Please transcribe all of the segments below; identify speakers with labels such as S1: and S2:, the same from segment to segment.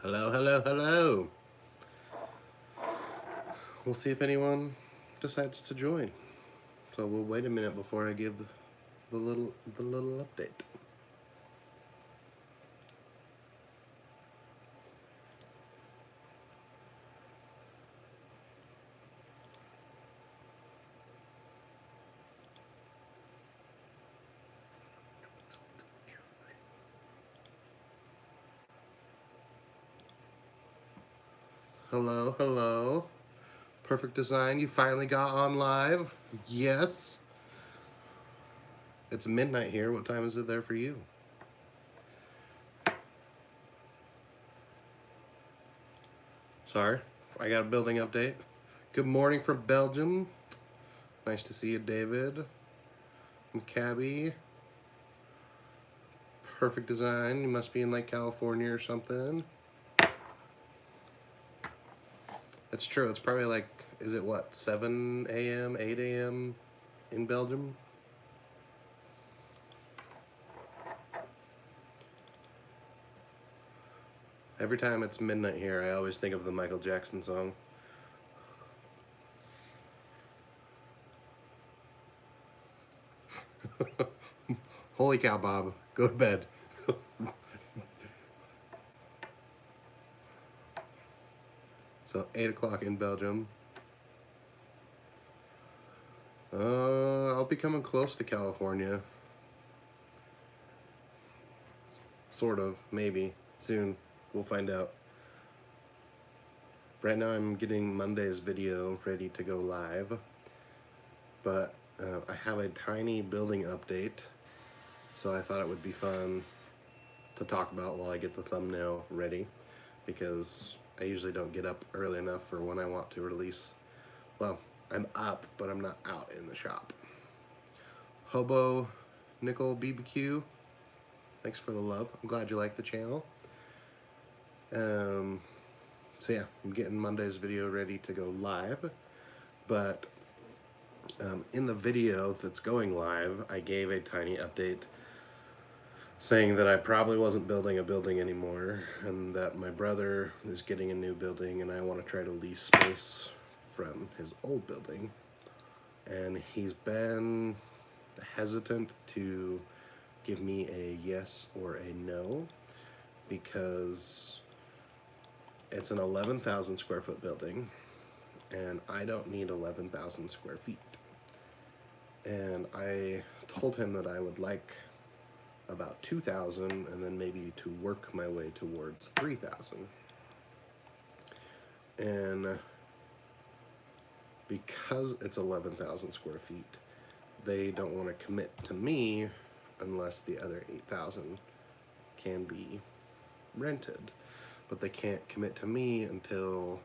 S1: Hello, hello, hello. We'll see if anyone decides to join. So we'll wait a minute before I give the little update. Hello, hello. Perfect Design, you finally got on live? Yes. It's midnight here. What time is it there for you? Sorry, I got a building update. Good morning from Belgium. Nice to see you, David. Cabby. Perfect Design, you must be in like California or something. That's true. It's probably like, is it what, 7 a.m., 8 a.m. in Belgium? Every time it's midnight here, I always think of the Michael Jackson song. Holy cow, Bob. Go to bed. So, 8 o'clock in Belgium. I'll be coming close to California. Sort of, maybe. Soon. We'll find out. Right now I'm getting Monday's video ready to go live. But I have a tiny building update. So I thought it would be fun to talk about while I get the thumbnail ready. Because I usually don't get up early enough for when I want to release. Well, I'm up, but I'm not out in the shop. Hobo Nickel BBQ, thanks for the love. I'm glad you like the channel. So yeah, I'm getting Monday's video ready to go live. But in the video that's going live, I gave a tiny update saying that I probably wasn't building a building anymore, and that my brother is getting a new building, and I want to try to lease space from his old building. And he's been hesitant to give me a yes or a no, because it's an 11,000 square foot building, and I don't need 11,000 square feet. And I told him that I would like about 2,000, and then maybe to work my way towards 3,000. And because it's 11,000 square feet, they don't want to commit to me unless the other 8,000 can be rented. But they can't commit to me until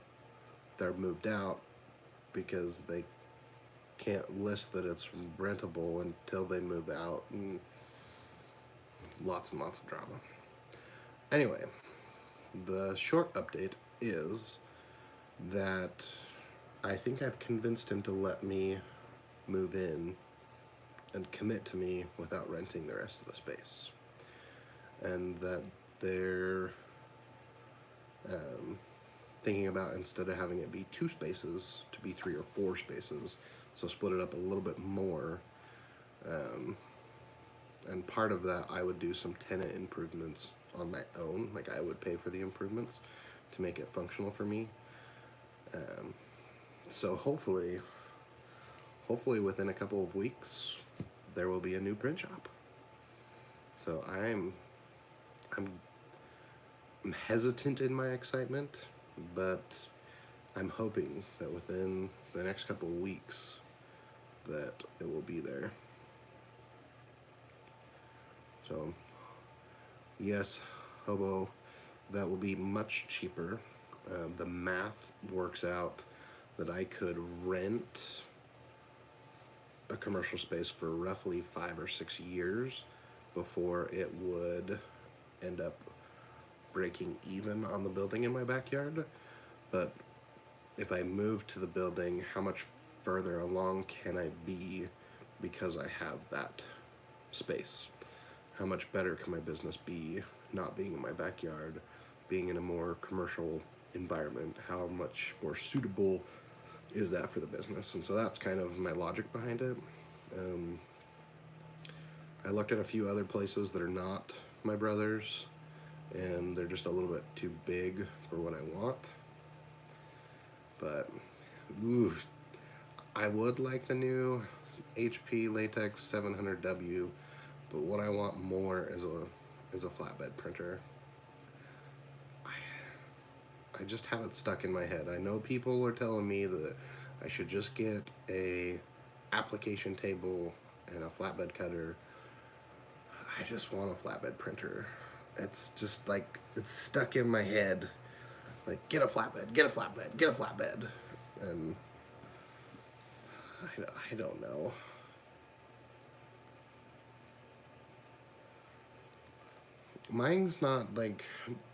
S1: they're moved out, because they can't list that it's rentable until they move out, and lots of drama. Anyway, the short update is that I think I've convinced him to let me move in and commit to me without renting the rest of the space. And that they're thinking about, instead of having it be 2 spaces, to be 3 or 4 spaces, so split it up a little bit more. And part of that, I would do some tenant improvements on my own. Like, I would pay for the improvements to make it functional for me. So hopefully within a couple of weeks, there will be a new print shop. So I'm hesitant in my excitement, but I'm hoping that within the next couple of weeks that it will be there. So yes, Hobo, that will be much cheaper. The math works out that I could rent a commercial space for roughly 5 or 6 years before it would end up breaking even on the building in my backyard. But if I move to the building, how much further along can I be because I have that space? How much better can my business be not being in my backyard being in a more commercial environment? How much more suitable is that for the business? And so that's kind of my logic behind it. I looked at a few other places that are not my brother's, and they're just a little bit too big for what I want. But, ooh, I would like the new HP Latex 700W, but what I want more is a flatbed printer. I just have it stuck in my head. I know people are telling me that I should just get a application table and a flatbed cutter. I just want a flatbed printer. It's just like, it's stuck in my head. Like, get a flatbed, get a flatbed, get a flatbed. And I don't know. Mine's not like,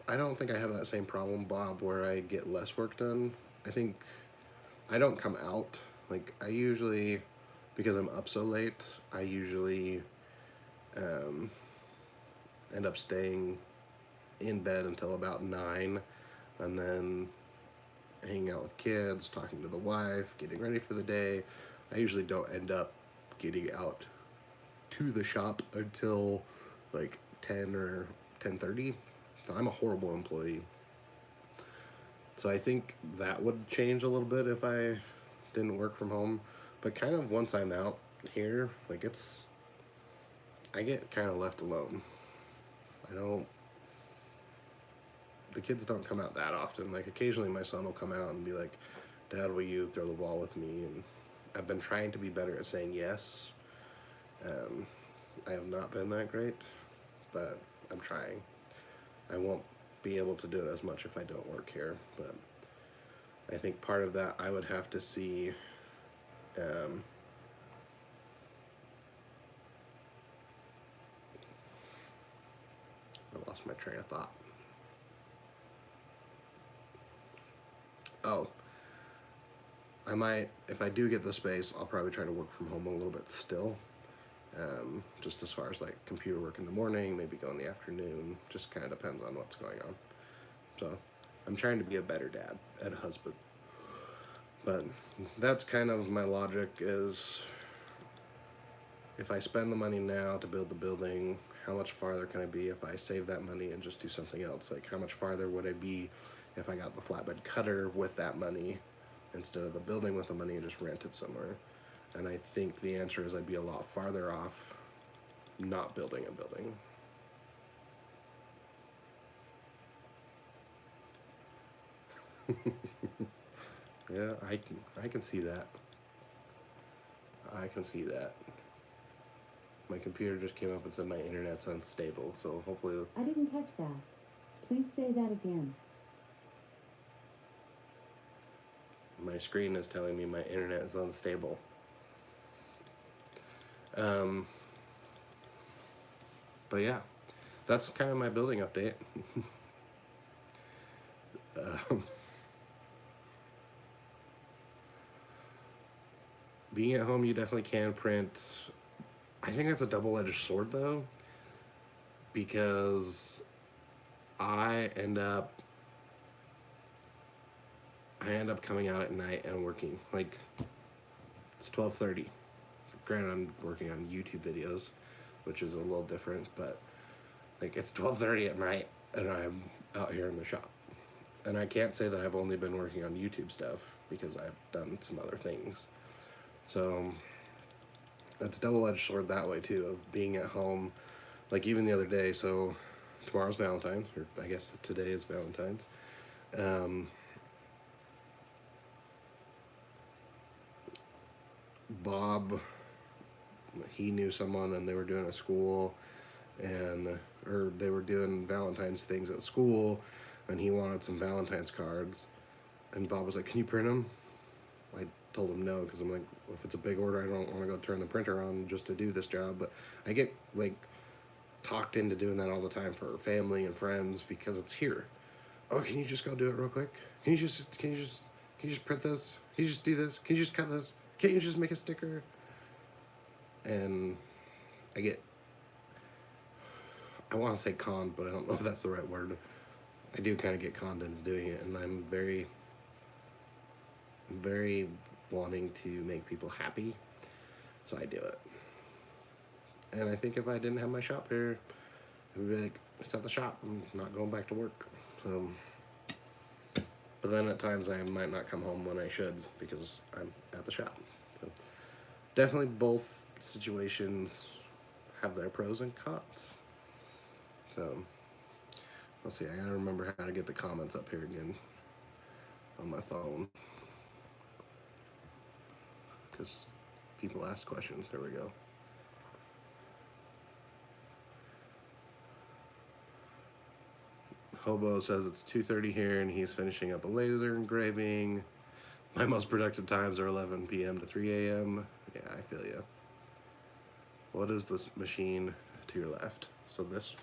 S1: I don't think I have that same problem, Bob, where I get less work done. I think I don't come out. Like, I usually, because I'm up so late, I usually end up staying in bed until about 9, and then hanging out with kids, talking to the wife, getting ready for the day. I usually don't end up getting out to the shop until like 10 or 10:30. So I'm a horrible employee. So I think that would change a little bit if I didn't work from home. But kind of once I'm out here, like I get kind of left alone. The kids don't come out that often. Like occasionally my son will come out and be like, Dad, will you throw the ball with me? And I've been trying to be better at saying yes. I have not been that great, but I'm trying. I won't be able to do it as much if I don't work here, but I think part of that I would have to see I lost my train of thought. Oh, I might, if I do get the space, I'll probably try to work from home a little bit still. Just as far as like computer work in the morning, maybe go in the afternoon, just kind of depends on what's going on. So I'm trying to be a better dad and husband. But that's kind of my logic is, if I spend the money now to build the building, how much farther can I be if I save that money and just do something else? Like how much farther would I be if I got the flatbed cutter with that money instead of the building with the money and just rent it somewhere? And I think the answer is I'd be a lot farther off not building a building. Yeah, I can see that. I can see that. My computer just came up and said my internet's unstable, so hopefully...
S2: I didn't catch that. Please say that again.
S1: My screen is telling me my internet is unstable. But yeah, that's kind of my building update. Being at home, you definitely can print. I think that's a double-edged sword, though, because I end up coming out at night and working. Like, it's 12:30. Granted, I'm working on YouTube videos, which is a little different, but like it's 12:30 at night and I'm out here in the shop. And I can't say that I've only been working on YouTube stuff because I've done some other things. So that's double-edged sword that way too, of being at home. Like even the other day, so tomorrow's Valentine's, or I guess today is Valentine's. Bob, he knew someone and they were doing a school or they were doing Valentine's things at school, and he wanted some Valentine's cards, and Bob was like, can you print them? I told him no, because I'm like, well, if it's a big order, I don't want to go turn the printer on just to do this job. But I get like talked into doing that all the time for family and friends because it's here. Oh, can you just go do it real quick? Can you just print this? Can you just do this? Can you just cut this? Can't you just make a sticker? And I want to say conned, but I don't know if that's the right word. I do kind of get conned into doing it, and I'm very, very wanting to make people happy, so I do it. And I think if I didn't have my shop here, I would be like, it's at the shop, I'm not going back to work. So, but then at times I might not come home when I should because I'm at the shop. So, definitely both situations have their pros and cons. So, let's see, I gotta remember how to get the comments up here again on my phone. Because people ask questions. There we go. Hobo says it's 2:30 here and he's finishing up a laser engraving. My most productive times are 11 p.m. to 3 a.m. Yeah, I feel you. What is this machine to your left? So this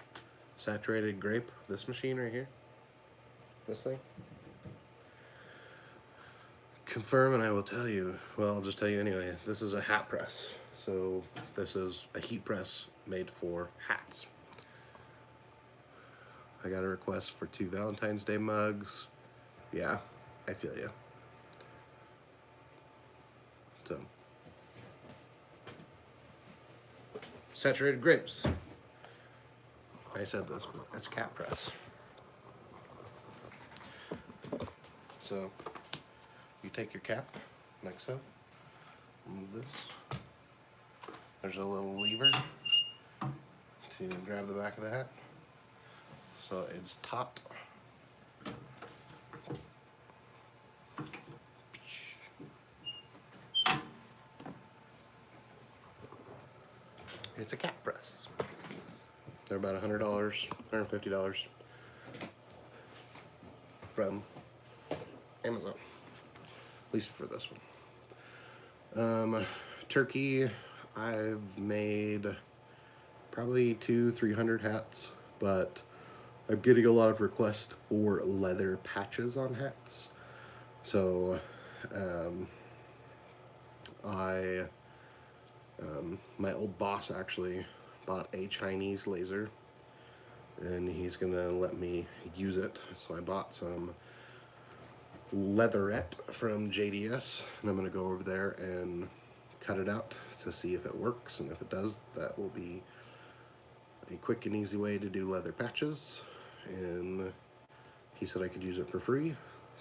S1: saturated grape, this machine right here, this thing. Confirm and I will tell you. Well, I'll just tell you anyway. This is a hat press. So this is a heat press made for hats. I got a request for 2 Valentine's Day mugs. Yeah, I feel you. So, saturated grapes. I said this, but it's cat press. So, you take your cap, like so. Move this. There's a little lever to grab the back of the hat. So it's topped. It's a cap press. They're about $100, $150 from Amazon, at least for this one. Turkey, I've made probably 200-300 hats, but I'm getting a lot of requests for leather patches on hats. So my old boss actually bought a Chinese laser and he's gonna let me use it. So I bought some leatherette from JDS and I'm gonna go over there and cut it out to see if it works, and if it does, that will be a quick and easy way to do leather patches. And he said I could use it for free,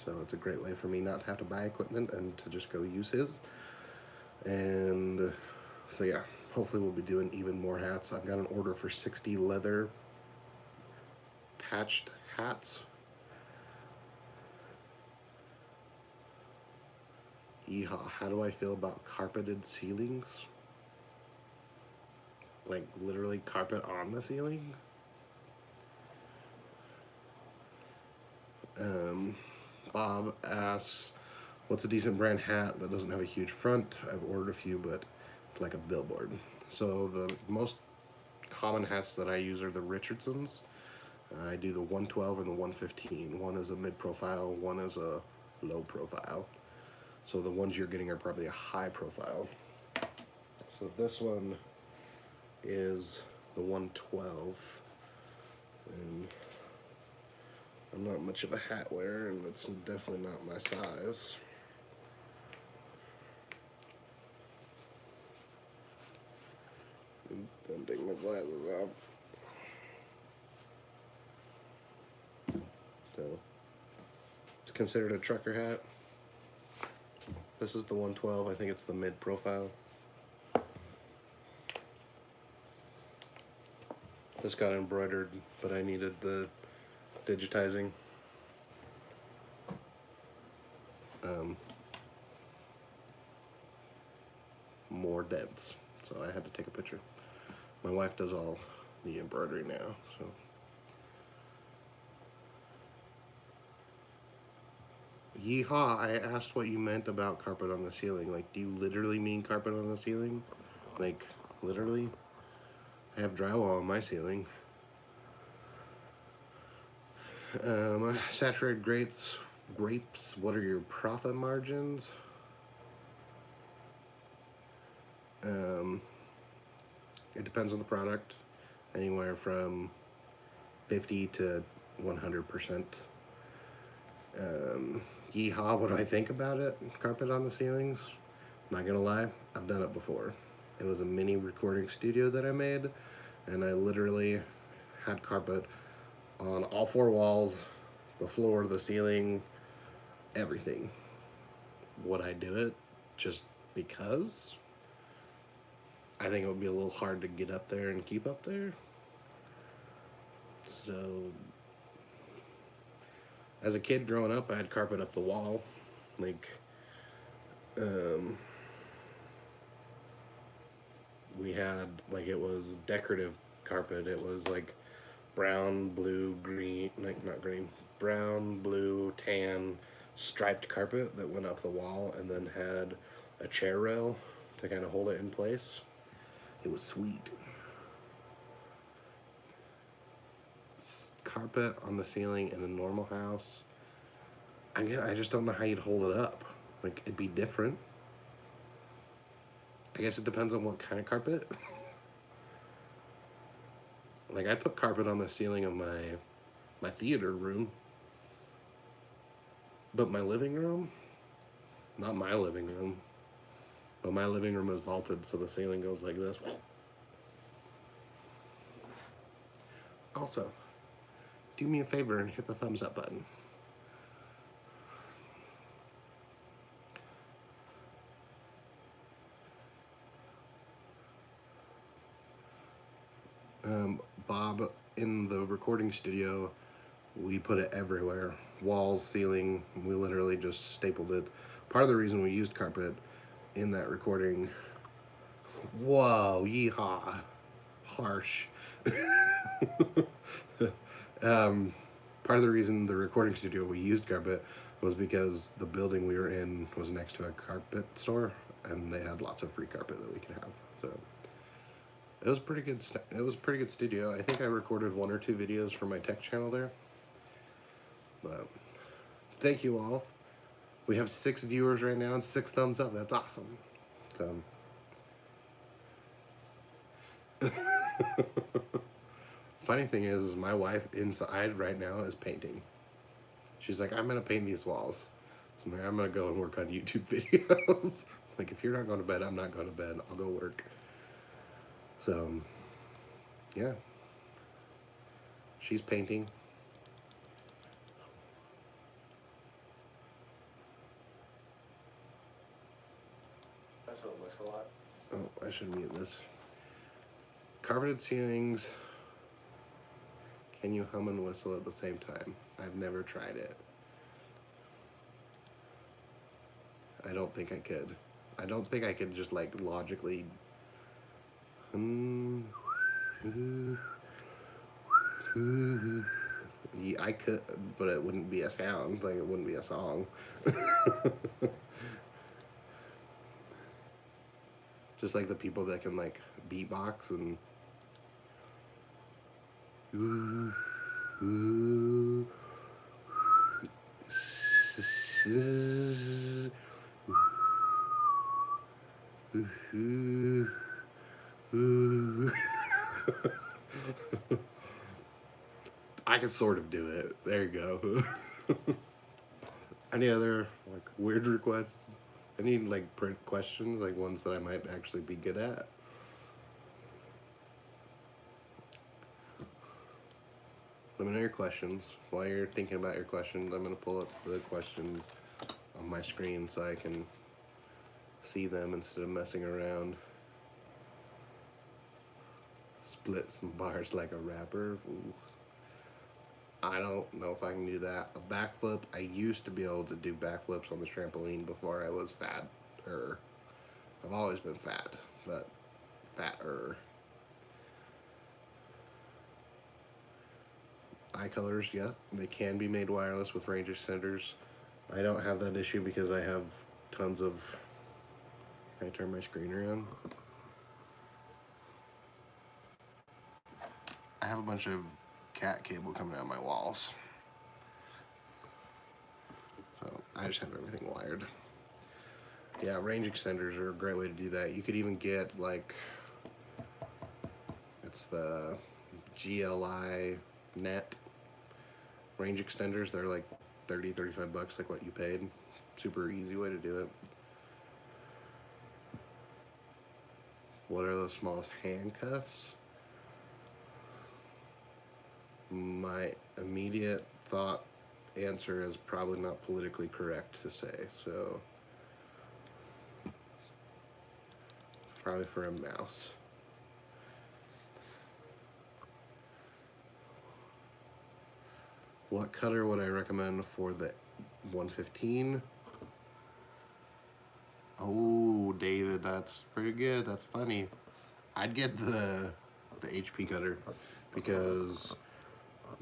S1: so it's a great way for me not to have to buy equipment and to just go use his. And so yeah, hopefully we'll be doing even more hats. I've got an order for 60 leather patched hats. Yeehaw, how do I feel about carpeted ceilings? Like literally carpet on the ceiling? Bob asks, what's a decent brand hat that doesn't have a huge front? I've ordered a few, but it's like a billboard. So the most common hats that I use are the Richardsons. I do the 112 and the 115. One is a mid-profile, one is a low profile. So the ones you're getting are probably a high profile. So this one is the 112. And I'm not much of a hat wearer, and it's definitely not my size. I'm gonna take my glasses off. So, it's considered a trucker hat. This is the 112, I think it's the mid-profile. This got embroidered, but I needed the digitizing. More dents, so I had to take a picture. My wife does all the embroidery now, so. Yeehaw, I asked what you meant about carpet on the ceiling. Like, do you literally mean carpet on the ceiling? Like, literally? I have drywall on my ceiling. Saturated grapes, what are your profit margins? It depends on the product. Anywhere from 50 to 100%. Yeehaw, what do I think about it? Carpet on the ceilings? Not gonna lie, I've done it before. It was a mini recording studio that I made, and I literally had carpet on all 4 walls, the floor, the ceiling, everything. Would I do it just because? I think it would be a little hard to get up there and keep up there. So, as a kid growing up, I had carpet up the wall. Like, we had, like, it was decorative carpet. It was like brown, blue, green, like not green, brown, blue, tan, striped carpet that went up the wall and then had a chair rail to kind of hold it in place. It was sweet. Carpet on the ceiling in a normal house, I just don't know how you'd hold it up. Like, it'd be different. I guess it depends on what kind of carpet. Like, I'd put carpet on the ceiling of my theater room. But my living room? Not my living room. But my living room is vaulted, so the ceiling goes like this. Also, do me a favor and hit the thumbs up button. Bob, in the recording studio, we put it everywhere. Walls, ceiling, we literally just stapled it. Part of the reason we used carpet in that recording, whoa, yeehaw, harsh. Part of the reason the recording studio we used carpet was because the building we were in was next to a carpet store, and they had lots of free carpet that we could have. So it was pretty good. It was a pretty good studio. I think I recorded 1 or 2 videos for my tech channel there. But thank you all. We have 6 viewers right now and 6 thumbs up. That's awesome. So. Funny thing is my wife inside right now is painting. She's like, I'm gonna paint these walls. So I'm like, I'm gonna go and work on YouTube videos. Like, if you're not going to bed, I'm not going to bed. I'll go work. So, yeah. She's painting. That's what it looks a lot. Oh, I should mute this. Carpeted ceilings. Can you hum and whistle at the same time? I've never tried it. I don't think I could. I don't think I could just, like, logically. Yeah, I could, but it wouldn't be a sound. Like, it wouldn't be a song. Just like the people that can, like, beatbox and. I can sort of do it. There you go. Any other, like, weird requests? I need, like, print questions, like ones that I might actually be good at. Let me know your questions. While you're thinking about your questions, I'm going to pull up the questions on my screen so I can see them instead of messing around. Split some bars like a rapper. Ooh. I don't know if I can do that. A backflip, I used to be able to do backflips on the trampoline before I was fatter. I've always been fat, but fatter. Eye colors, yeah, they can be made wireless with range extenders. I don't have that issue because I have tons of. Can I turn my screen around? I have a bunch of cat cable coming out of my walls. So I just have everything wired. Yeah, range extenders are a great way to do that. You could even get, like, it's the GLI net. range extenders. They're like 30, 35 bucks, like what you paid. Super easy way to do it. What are the smallest handcuffs? My immediate thought answer is probably not politically correct to say, so probably for a mouse. What cutter would I recommend for the 115? Oh, David, that's pretty good. That's funny. I'd get the HP cutter, because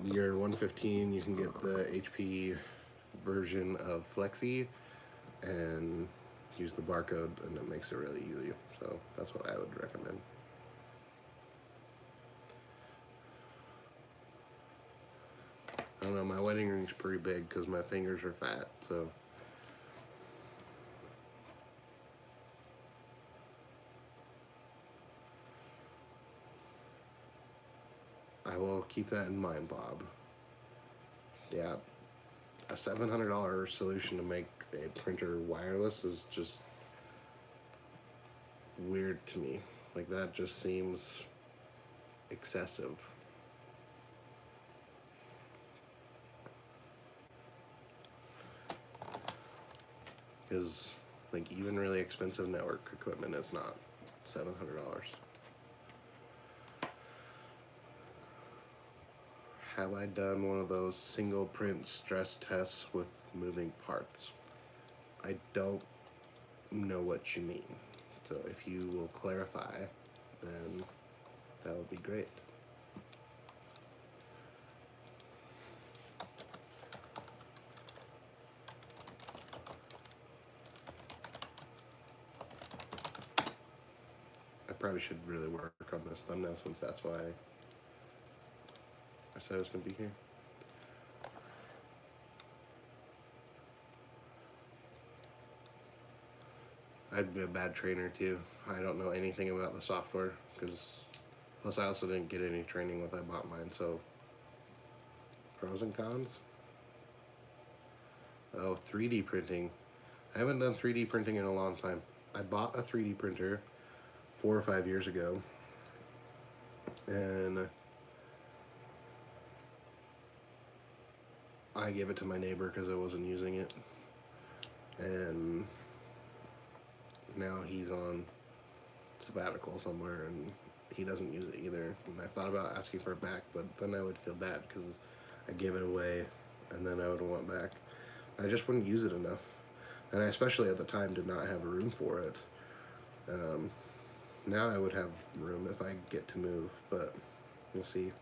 S1: your 115, you can get the HP version of Flexi and use the barcode, and it makes it really easy. So that's what I would recommend. I don't know, my wedding ring's pretty big because my fingers are fat, so. I will keep that in mind, Bob. Yeah, a $700 solution to make a printer wireless is just weird to me. Like, that just seems excessive. Because, like, even really expensive network equipment is not $700. Have I done one of those single print stress tests with moving parts? I don't know what you mean. So if you will clarify, then that would be great. I probably should really work on this thumbnail, since that's why I said I was going to be here. I'd be a bad trainer too. I don't know anything about the software, plus I also didn't get any training when I bought mine, so pros and cons. Oh, 3D printing. I haven't done 3D printing in a long time. I bought a 3D printer 4 or 5 years ago, and I gave it to my neighbor because I wasn't using it, and now he's on sabbatical somewhere and he doesn't use it either. And I thought about asking for it back, but then I would feel bad because I gave it away and then I would want it back. I just wouldn't use it enough, and I especially at the time did not have room for it. Now I would have room if I get to move, but we'll see.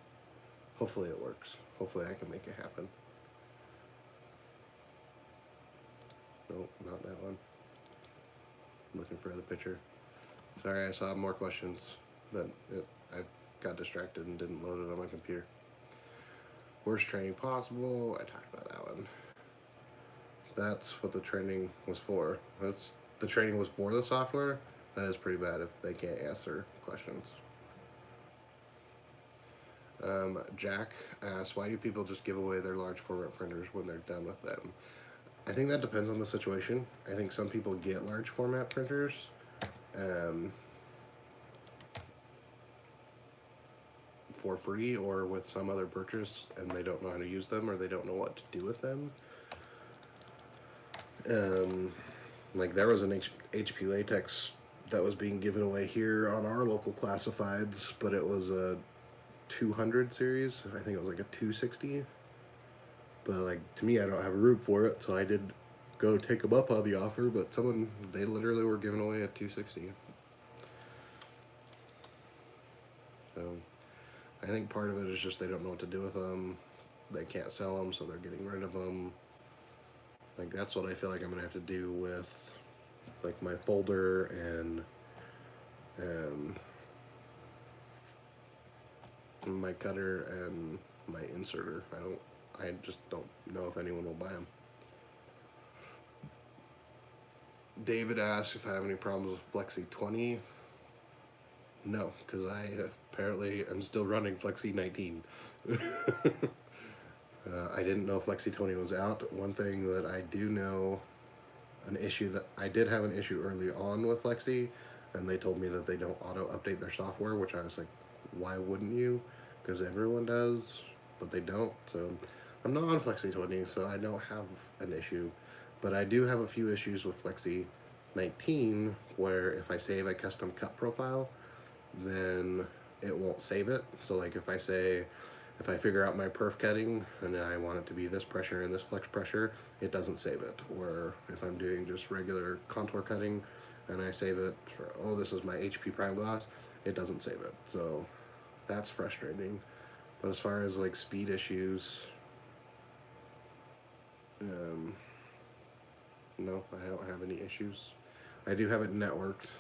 S1: Hopefully it works. Hopefully I can make it happen. Nope, not that one. I'm looking for the picture. Sorry, I saw more questions, but I got distracted and didn't load it on my computer. Worst training possible. I talked about that one. That's what the training was for. The training was for the software. That is pretty bad if they can't answer questions. Jack asks, why do people just give away their large format printers when they're done with them? I think that depends on the situation. I think some people get large format printers for free or with some other purchase, and they don't know how to use them or they don't know what to do with them. Like there was an HP latex that was being given away here on our local classifieds, but it was a 200 series. I think it was like a 260. But like to me, I don't have a room for it, so I did go take them up on the offer. But they literally were giving away a 260. So I think part of it is just they don't know what to do with them. They can't sell them, so they're getting rid of them. Like that's what I feel like I'm gonna have to do with like my folder and my cutter and my inserter. I just don't know if anyone will buy them. David asks if I have any problems with Flexi 20. No, because I apparently am still running Flexi 19. I didn't know Flexi20 was out. One thing that I do know, an issue that I did have an issue early on with Flexi, and they told me that they don't auto update their software, which I was like, why wouldn't you? Because everyone does, but they don't. So I'm not on Flexi20, so I don't have an issue, but I do have a few issues with Flexi19, where if I save a custom cut profile, then it won't save it. So like if I figure out my perf cutting and I want it to be this pressure and this flex pressure, it doesn't save it. Or if I'm doing just regular contour cutting and I save it for, oh, this is my HP prime glass, it doesn't save it. So that's frustrating. But as far as like speed issues, no, I don't have any issues. I do have it networked,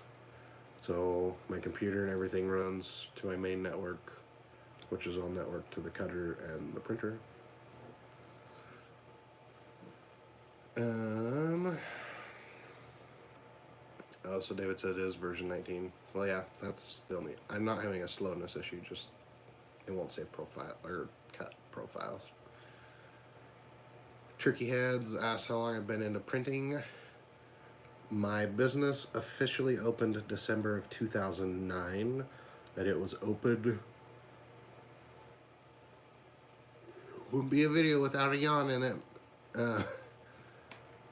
S1: so my computer and everything runs to my main network, which is all networked to the cutter and the printer. Oh, so David said it is version 19. Well, yeah, that's the only. I'm not having a slowness issue, just it won't save profile or cut profiles. Turkey Heads asked how long I've been into printing. My business officially opened December of 2009. That it was opened. Wouldn't be a video without a yawn in it.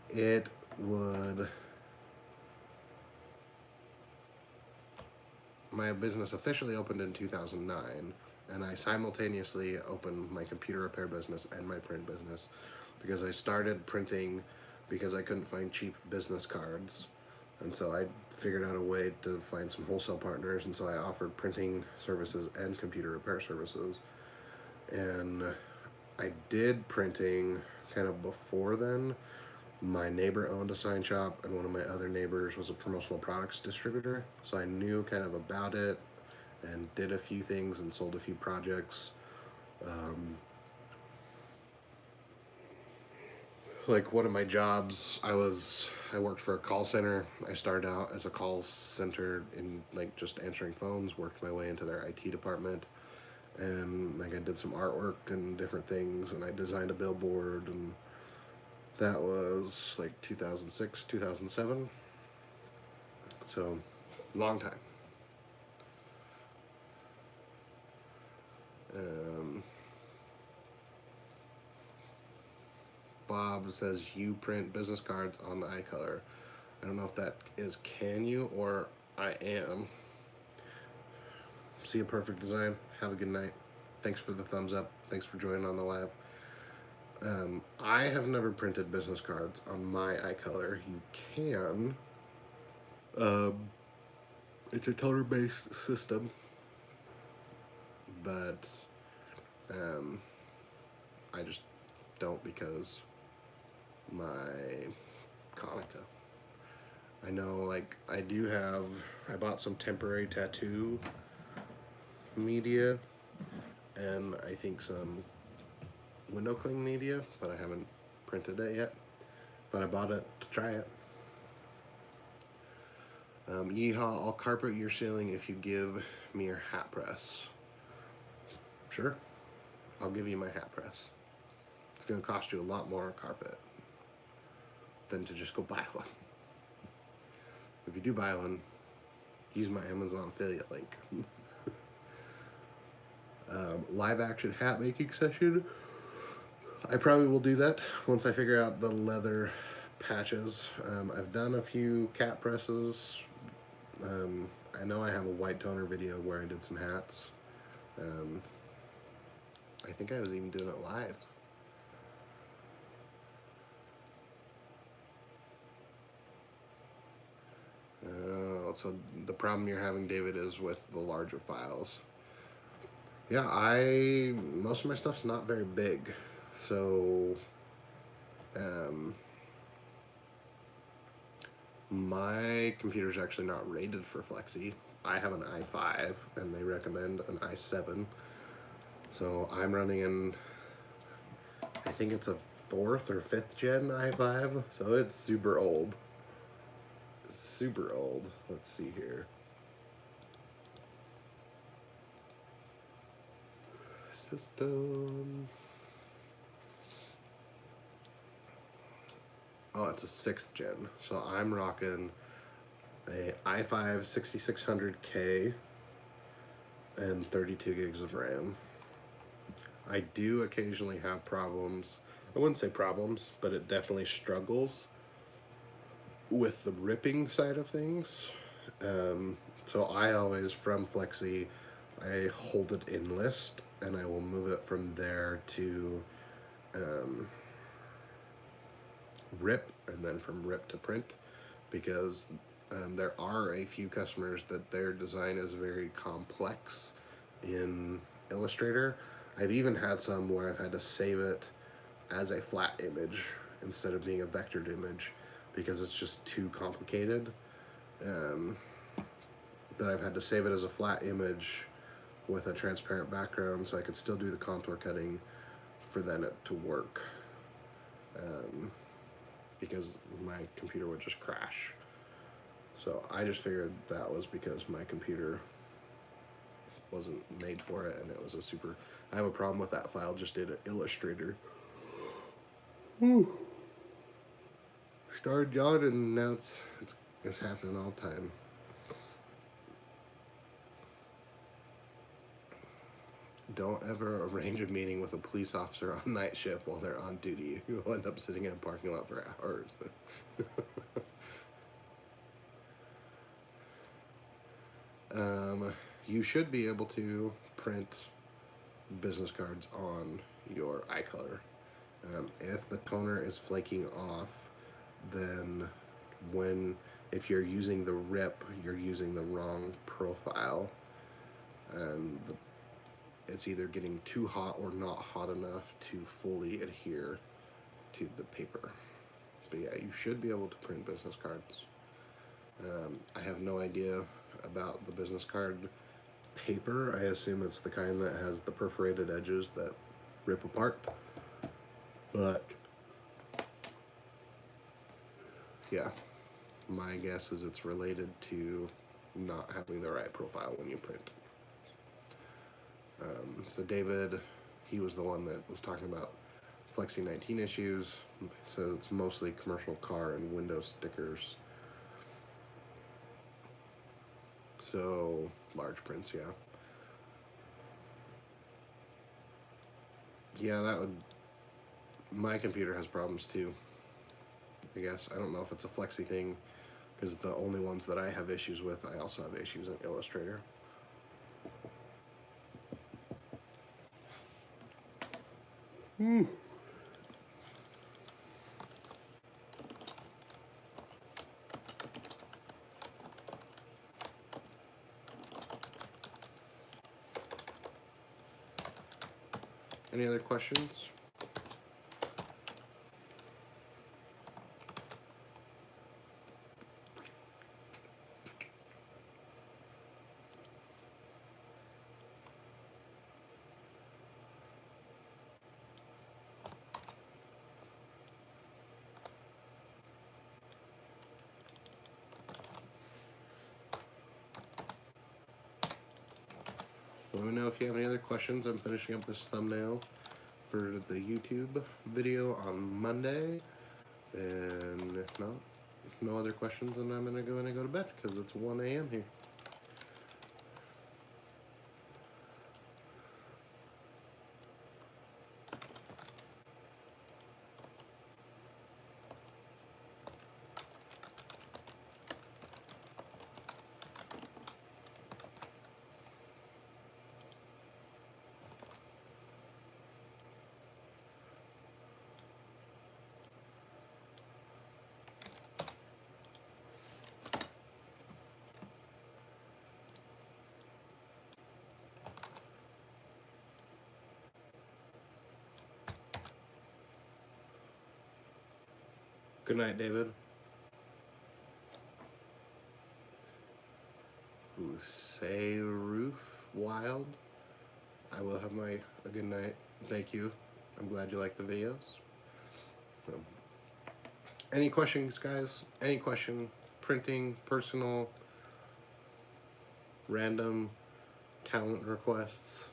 S1: It would. My business officially opened in 2009, and I simultaneously opened my computer repair business and my print business because I started printing because I couldn't find cheap business cards, and so I figured out a way to find some wholesale partners, and so I offered printing services and computer repair services. And I did printing kind of before then. My neighbor owned a sign shop, and one of my other neighbors was a promotional products distributor, so I knew kind of about it and did a few things and sold a few projects. Like one of my jobs, I worked for a call center. I started out as a call center in like just answering phones, worked my way into their IT department, and like I did some artwork and different things, and I designed a billboard, and that was like 2006, 2007. So, long time. Bob says you print business cards on the iColor. I don't know if that is can you or I am. See a perfect design. Have a good night. Thanks for the thumbs up. Thanks for joining on the live. I have never printed business cards on my iColor. You can. It's a toner-based system, but I just don't because my Konica. I know, like, I bought some temporary tattoo media and I think some window cling media, but I haven't printed it yet. But I bought it to try it. Yeehaw, I'll carpet your ceiling if you give me your hat press. Sure, I'll give you my hat press. It's gonna cost you a lot more on carpet than to just go buy one. If you do buy one, use my Amazon affiliate link. Live action hat making session. I probably will do that once I figure out the leather patches. I've done a few cat presses. I know I have a white toner video where I did some hats. I think I was even doing it live. So the problem you're having, David, is with the larger files. Yeah, most of my stuff's not very big, so my computer's actually not rated for Flexi. I have an i5 and they recommend an i7, so I'm running in, I think it's a 4th or 5th gen i5, so it's super old. Super old. Let's see here. System. Oh, it's a 6th gen. So I'm rocking a i5 6600K and 32 gigs of RAM. I do occasionally have problems. I wouldn't say problems, but it definitely struggles with the ripping side of things. So I always, from Flexi, I hold it in list and I will move it from there to rip, and then from rip to print, because there are a few customers that their design is very complex in Illustrator. I've even had some where I've had to save it as a flat image instead of being a vectored image because it's just too complicated. That I've had to save it as a flat image with a transparent background so I could still do the contour cutting for then it to work. Because my computer would just crash. So I just figured that was because my computer wasn't made for it, and it was a super... I have a problem with that file just in Illustrator. Whew. Started yawning, and now it's happening all the time. Don't ever arrange a meeting with a police officer on night shift while they're on duty. You'll end up sitting in a parking lot for hours. You should be able to print business cards on your iColor. If the toner is flaking off, then if you're using the rip, you're using the wrong profile, and it's either getting too hot or not hot enough to fully adhere to the paper. But yeah, you should be able to print business cards. I have no idea about the business card paper. I assume it's the kind that has the perforated edges that rip apart. But yeah, my guess is it's related to not having the right profile when you print. So David, he was the one that was talking about Flexi 19 issues. So it's mostly commercial car and window stickers. So large prints, yeah. Yeah, that would... My computer has problems too, I guess. I don't know if it's a Flexi thing, because the only ones that I have issues with, I also have issues in Illustrator. Any other questions? Let me know if you have any other questions. I'm finishing up this thumbnail for the YouTube video on Monday. And if not, if no other questions, then I'm gonna go to bed because it's 1 a.m. here. Good night, David. Ooh, say Roof Wild. I will have a good night. Thank you. I'm glad you like the videos. Any questions, guys? Any question? Printing, personal, random, talent requests?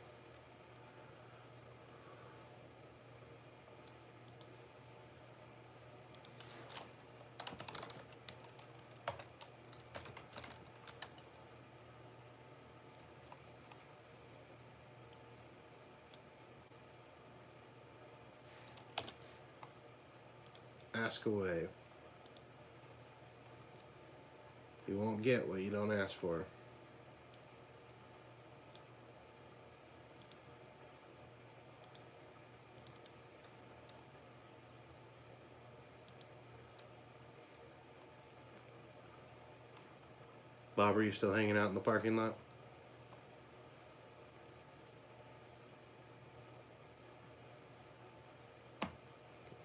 S1: Ask away. You won't get what you don't ask for. Bob, are you still hanging out in the parking lot?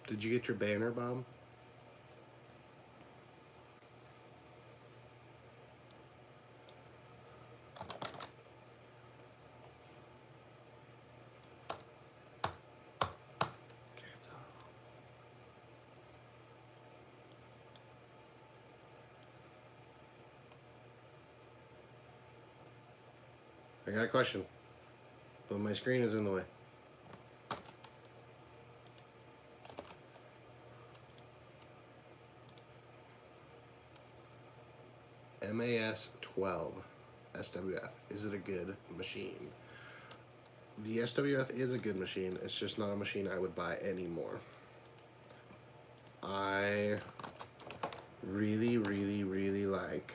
S1: Did you get your banner, Bob? I got a question, but my screen is in the way. MAS 12 SWF. Is it a good machine? The SWF is a good machine. It's just not a machine I would buy anymore. I really, really, really like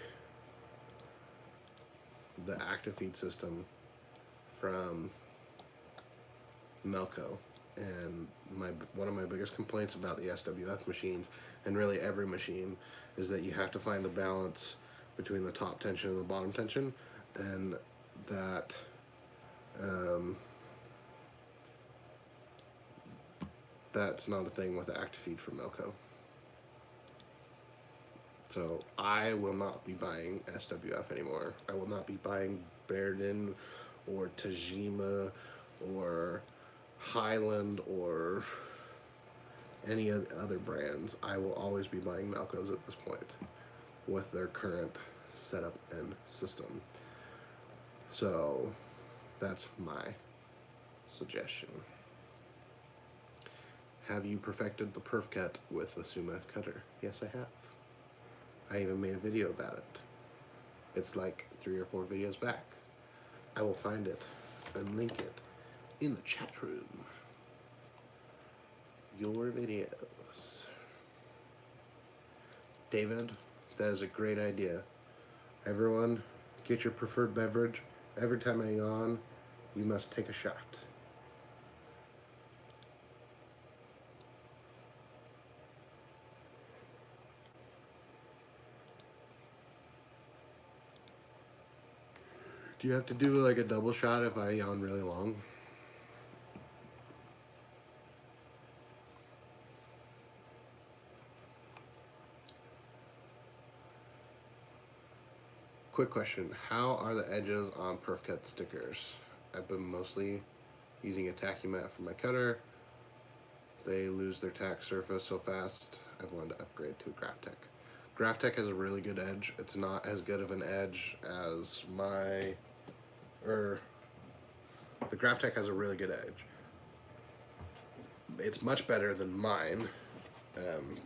S1: the active feed system from Melco, and one of my biggest complaints about the SWF machines, and really every machine, is that you have to find the balance between the top tension and the bottom tension, and that that's not a thing with the active feed from Melco. So I will not be buying SWF anymore. I will not be buying Bairden or Tajima or Highland or any other brands. I will always be buying Melcos at this point with their current setup and system. So that's my suggestion. Have you perfected the perf cut with the Suma cutter? Yes, I have. I even made a video about it. It's like 3 or 4 videos back. I will find it and link it in the chat room. Your videos. David, that is a great idea. Everyone, get your preferred beverage. Every time I yawn, you must take a shot. Do you have to do like a double shot if I yawn really long? Quick question, how are the edges on Perf Cut stickers? I've been mostly using a tacky mat for my cutter. They lose their tack surface so fast. I've wanted to upgrade to a Graphtec. Graphtec has a really good edge. It's not as good of an edge as the Graphtec has a really good edge. It's much better than mine,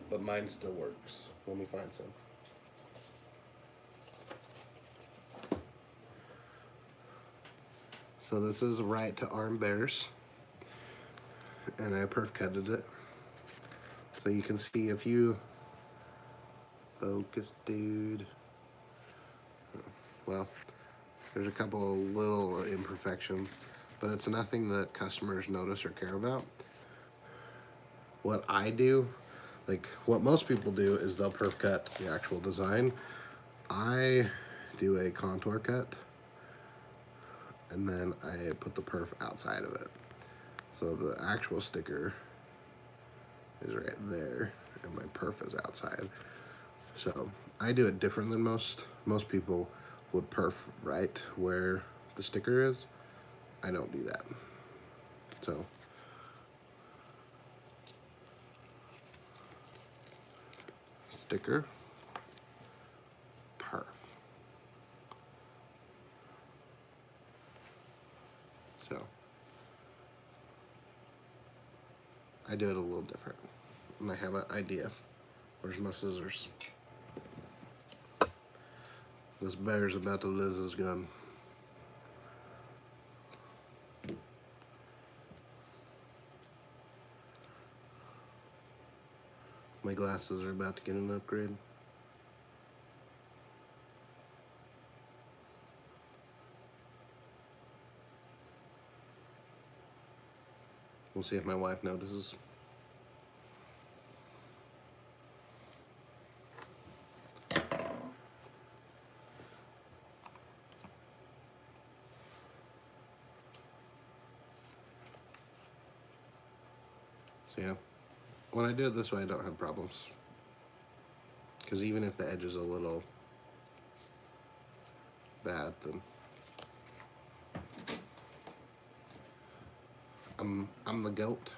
S1: but mine still works. Let me find some. So this is right to arm bears, and I perf cutted it. So you can see if you focus, dude. Well, there's a couple of little imperfections, but it's nothing that customers notice or care about. What I do, like what most people do, is they'll perf cut the actual design. I do a contour cut, and then I put the perf outside of it. So the actual sticker is right there, and my perf is outside. So I do it different than most. Most people would perf right where the sticker is. I don't do that. So sticker, perf. So I do it a little different, and I have an idea. Where's my scissors? This bear's about to lose his gun. My glasses are about to get an upgrade. We'll see if my wife notices. So yeah, when I do it this way, I don't have problems. Because even if the edge is a little bad, then I'm the goat.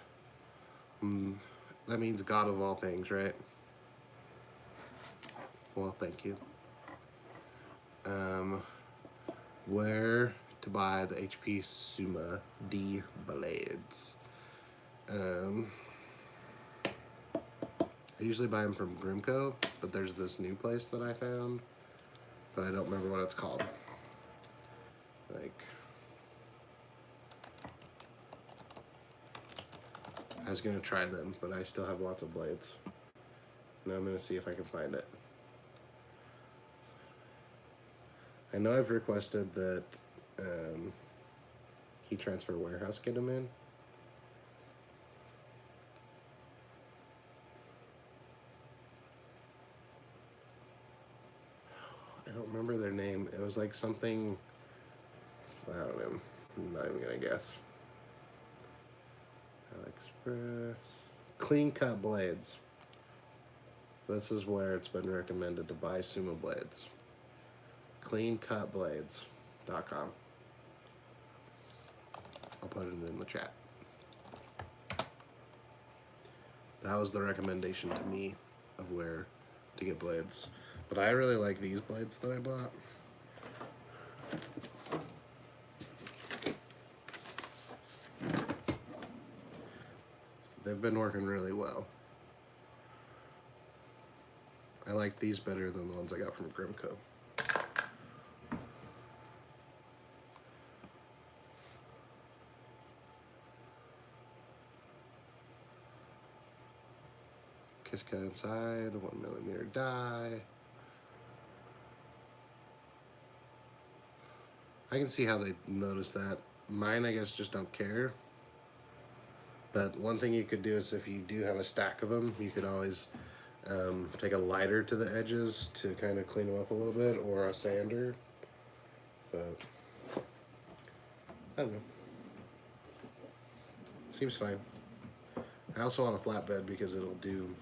S1: That means God of all things, right? Well, thank you. Where to buy the HP Suma D blades? I usually buy them from Grimco, but there's this new place that I found, but I don't remember what it's called. Like, I was gonna try them, but I still have lots of blades. Now I'm gonna see if I can find it. I know I've requested that Heat Transfer Warehouse get them in. I don't remember their name. It was like something, I don't know. I'm not even gonna guess. AliExpress. Clean Cut Blades. This is where it's been recommended to buy Suma blades. CleanCutBlades.com. I'll put it in the chat. That was the recommendation to me of where to get blades. But I really like these blades that I bought. They've been working really well. I like these better than the ones I got from Grimco. Kiss cut inside, 1mm die. I can see how they noticed that. Mine, I guess, just don't care. But one thing you could do is if you do have a stack of them, you could always take a lighter to the edges to kind of clean them up a little bit, or a sander. But I don't know. Seems fine. I also want a flatbed because it'll do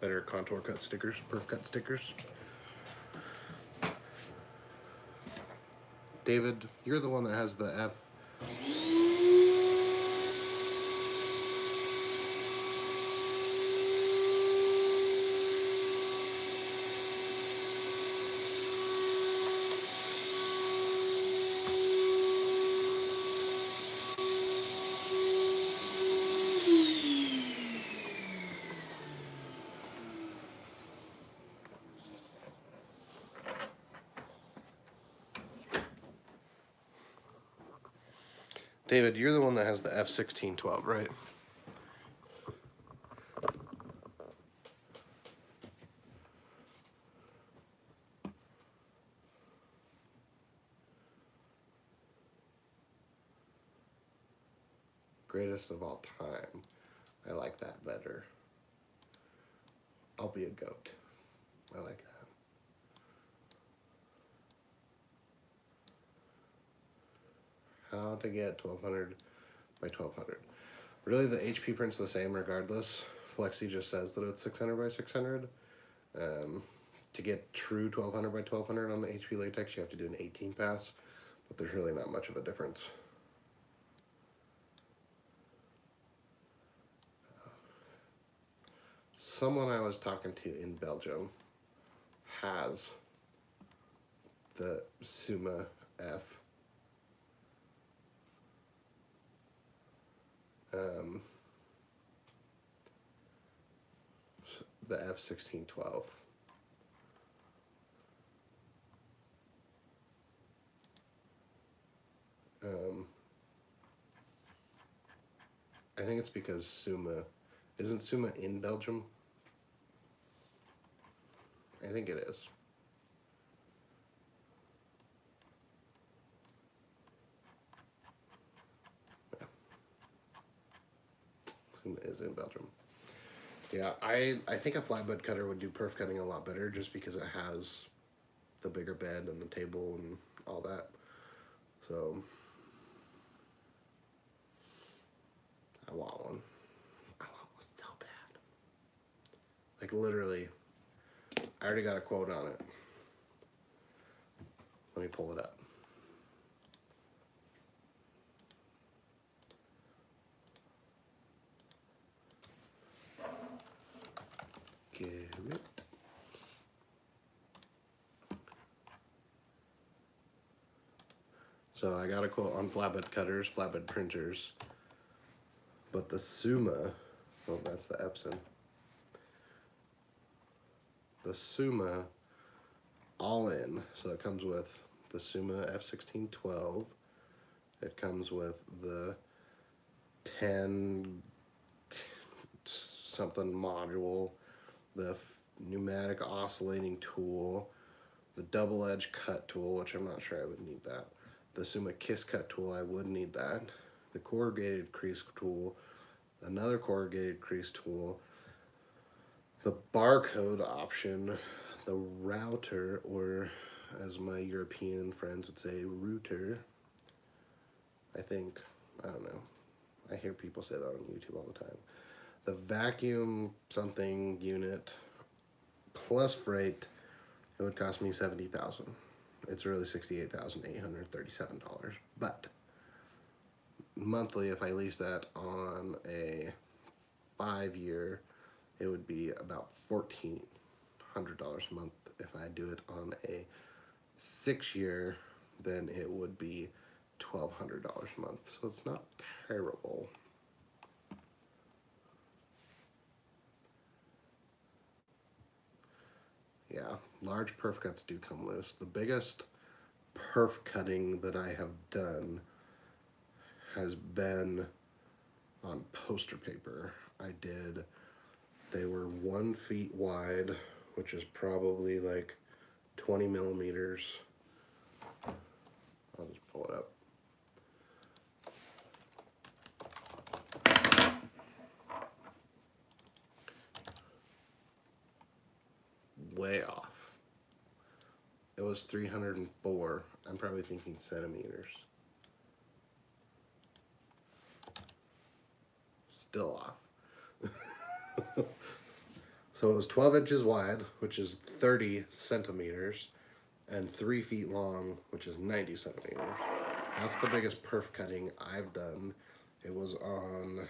S1: better contour cut stickers, perf cut stickers. David, you're the one that has the F. David, you're the one that has the F1612, right? Greatest of all time. I like that better. I'll be a goat. I like that. How to get 1200 by 1200. Really, the HP print's the same regardless. Flexi just says that it's 600 by 600. To get true 1200 by 1200 on the HP latex, you have to do an 18 pass, but there's really not much of a difference. Someone I was talking to in Belgium has the Suma F. The F1612. I think it's because Suma, isn't Suma in Belgium? think it is. Yeah. Suma is in Belgium. Yeah, I think a flatbed cutter would do perf cutting a lot better just because it has the bigger bed and the table and all that. So I want one. I want one so bad. Like literally, I already got a quote on it. Let me pull it up. Garrett. So I got a quote on flatbed cutters, flatbed printers, but the Suma, oh, that's the Epson. The Suma all in, so it comes with the Suma F1612. It comes with the 10 something module, the pneumatic oscillating tool, the double edge cut tool, which I'm not sure I would need that. The Suma Kiss Cut tool, I would need that. The corrugated crease tool, another corrugated crease tool, the barcode option, the router, or as my European friends would say, router. I think, I don't know. I hear people say that on YouTube all the time. The vacuum something unit plus freight, it would cost me $70,000. It's really $68,837. But monthly, if I lease that on a 5-year, it would be about $1,400 a month. If I do it on a 6-year, then it would be $1,200 a month. So it's not terrible. Yeah, large perf cuts do come loose. The biggest perf cutting that I have done has been on poster paper. They were 1 feet wide, which is probably like 20 millimeters. I'll just pull it up. Way off. It was 304. I'm probably thinking centimeters. Still off. So it was 12 inches wide, which is 30 centimeters, and 3 feet long, which is 90 centimeters. That's the biggest perf cutting I've done. It was on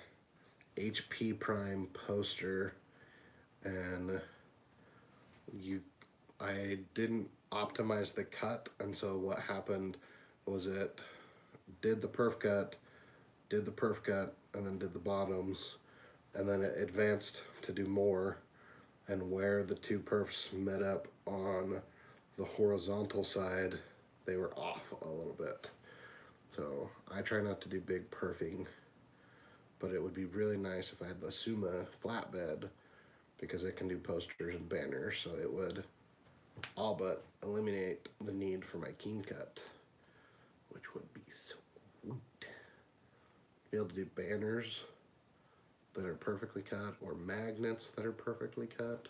S1: HP Prime poster, and I didn't optimize the cut, and so what happened was it did the perf cut, and then did the bottoms, and then it advanced to do more, and where the two perfs met up on the horizontal side, they were off a little bit. So I try not to do big perfing, but it would be really nice if I had the Suma flatbed, because it can do posters and banners, so it would all but eliminate the need for my keen cut, which would be sweet. Be able to do banners that are perfectly cut, or magnets that are perfectly cut.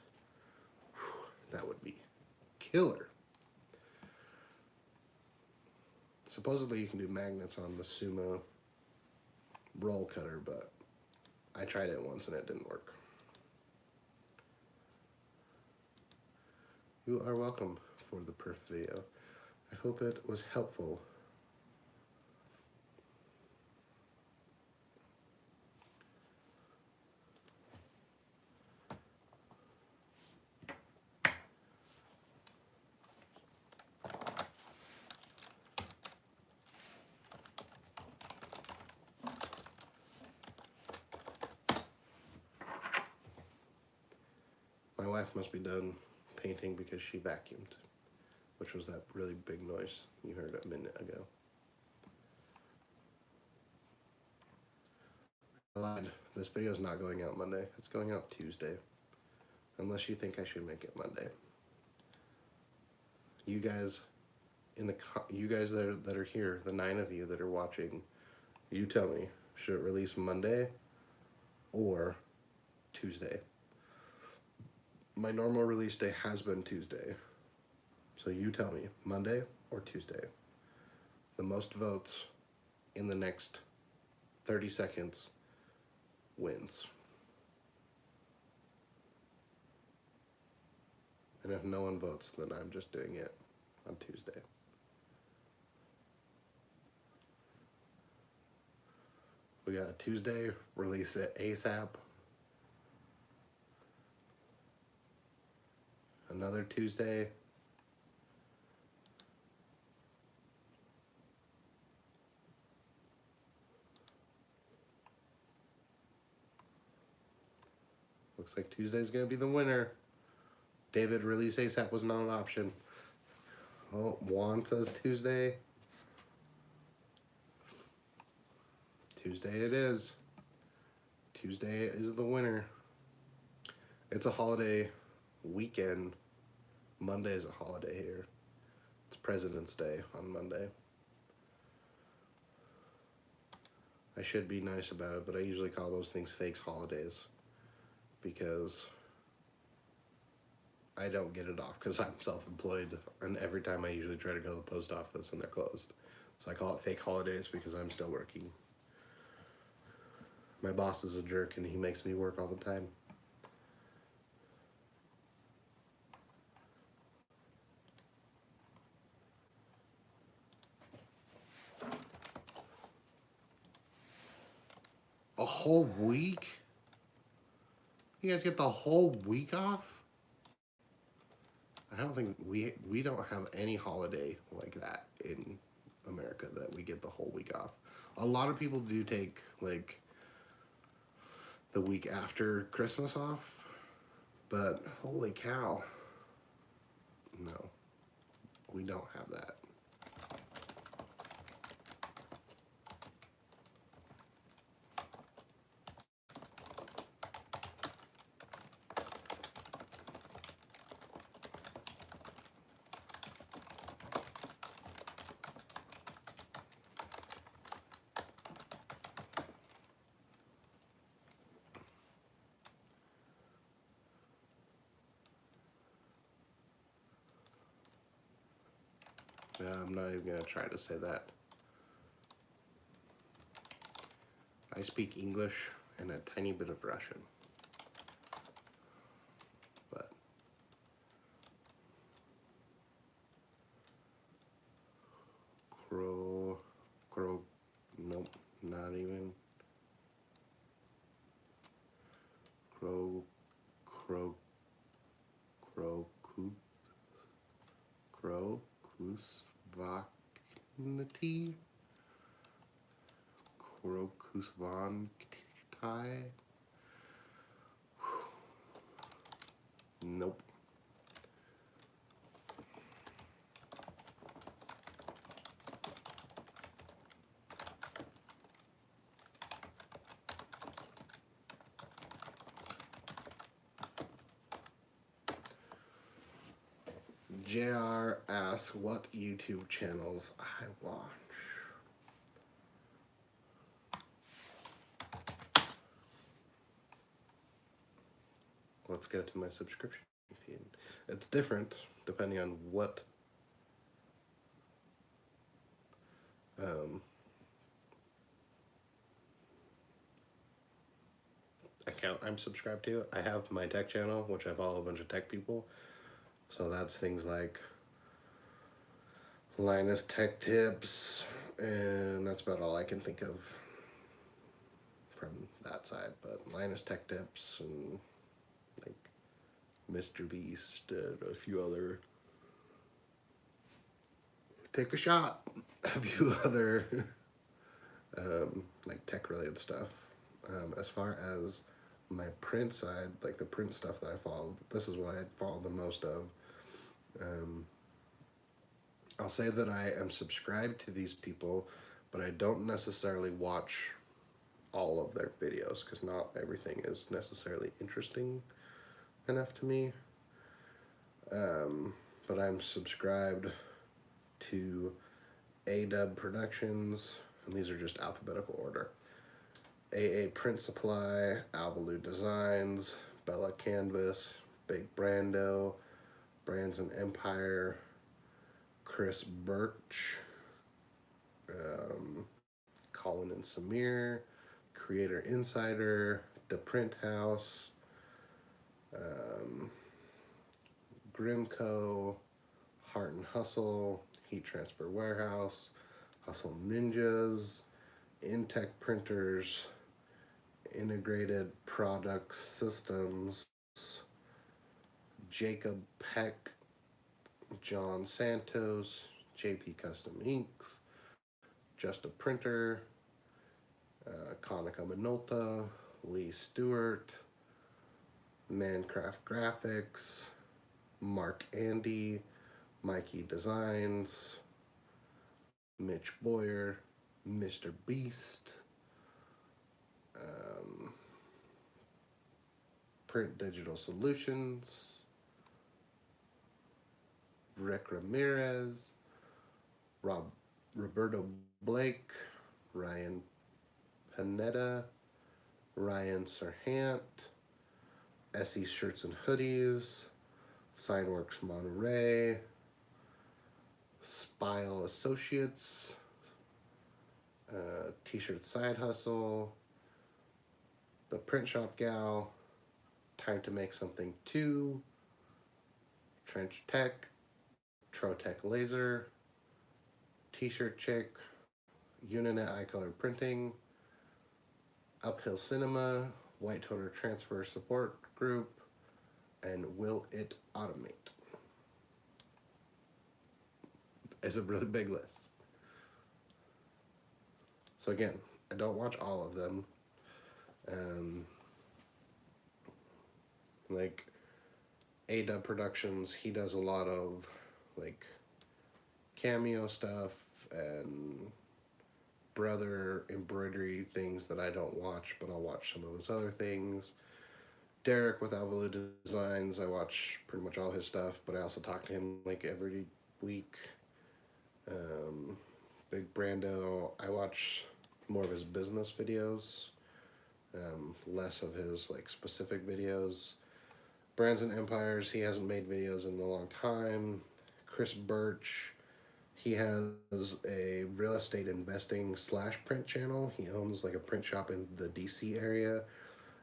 S1: Whew, that would be killer. Supposedly you can do magnets on the Suma roll cutter, but I tried it once and it didn't work. You are welcome for the perf video. I hope it was helpful. My wife must be done painting because she vacuumed, which was that really big noise you heard a minute ago. I lied. This video is not going out Monday. It's going out Tuesday. Unless you think I should make it Monday. you guys you guys that are here, the 9 of you that are watching, you tell me, should it release Monday or Tuesday? My normal release day has been Tuesday. So you tell me, Monday or Tuesday? The most votes in the next 30 seconds wins. And if no one votes, then I'm just doing it on Tuesday. We got a Tuesday, release it ASAP. Another Tuesday. Looks like Tuesday's gonna be the winner. David, release ASAP was not an option. Oh, Juan says Tuesday. Tuesday it is. Tuesday is the winner. It's a holiday weekend. Monday is a holiday here. It's President's Day on Monday. I should be nice about it, but I usually call those things fake holidays because I don't get it off because I'm self-employed, and every time I usually try to go to the post office and they're closed. So I call it fake holidays because I'm still working. My boss is a jerk and he makes me work all the time. A whole week? You guys get the whole week off? I don't think we don't have any holiday like that in America that we get the whole week off. A lot of people do take like the week after Christmas off, but holy cow. No. We don't have that. I'm not even going to try to say that. I speak English and a tiny bit of Russian. But nope, not even. Krokusvaknity? Krokusvantai? Nope. JR asks what YouTube channels I watch. Let's go to my subscription feed. It's different depending on what account I'm subscribed to. I have my tech channel, which I follow a bunch of tech people. So that's things like Linus Tech Tips, and that's about all I can think of from that side. But Linus Tech Tips and like Mr. Beast and a few other take a shot, a few other like tech related stuff. As far as my print side, like the print stuff that I follow, this is what I follow the most of. I'll say that I am subscribed to these people, but I don't necessarily watch all of their videos because not everything is necessarily interesting enough to me. but I'm subscribed to A-Dub Productions, and these are just alphabetical order. AA Print Supply, Alvalu Designs, Bella Canvas, Big Brando, Brands and Empire, Chris Birch, Colin and Samir, Creator Insider, The Print House, Grimco, Heart and Hustle, Heat Transfer Warehouse, Hustle Ninjas, Intech Printers, Integrated Product Systems, Jacob Peck, John Santos, JP Custom Inks, Just a Printer, Konica Minolta, Lee Stewart, Mancraft Graphics, Mark Andy, Mikey Designs, Mitch Boyer, Mr. Beast, Print Digital Solutions, Rick Ramirez, Roberto Blake, Ryan Panetta, Ryan Serhant, SE Shirts and Hoodies, Signworks Monterey, Spile Associates, T-Shirt Side Hustle, The Print Shop Gal, Time to Make Something 2, Trench Tech, Trotech Laser, T-Shirt Chick, Uninet iColor Printing, Uphill Cinema, White Toner Transfer Support Group, and Will It Automate? It's a really big list. So again, I don't watch all of them. Like A-Dub Productions, he does a lot of like cameo stuff and brother embroidery things that I don't watch, but I'll watch some of his other things. Derek with Alvalu Designs, I watch pretty much all his stuff, but I also talk to him like every week. Big Brando, I watch more of his business videos, less of his like specific videos. Brands and Empires, he hasn't made videos in a long time. Chris Birch, he has a real estate investing / print channel. He owns like a print shop in the DC area,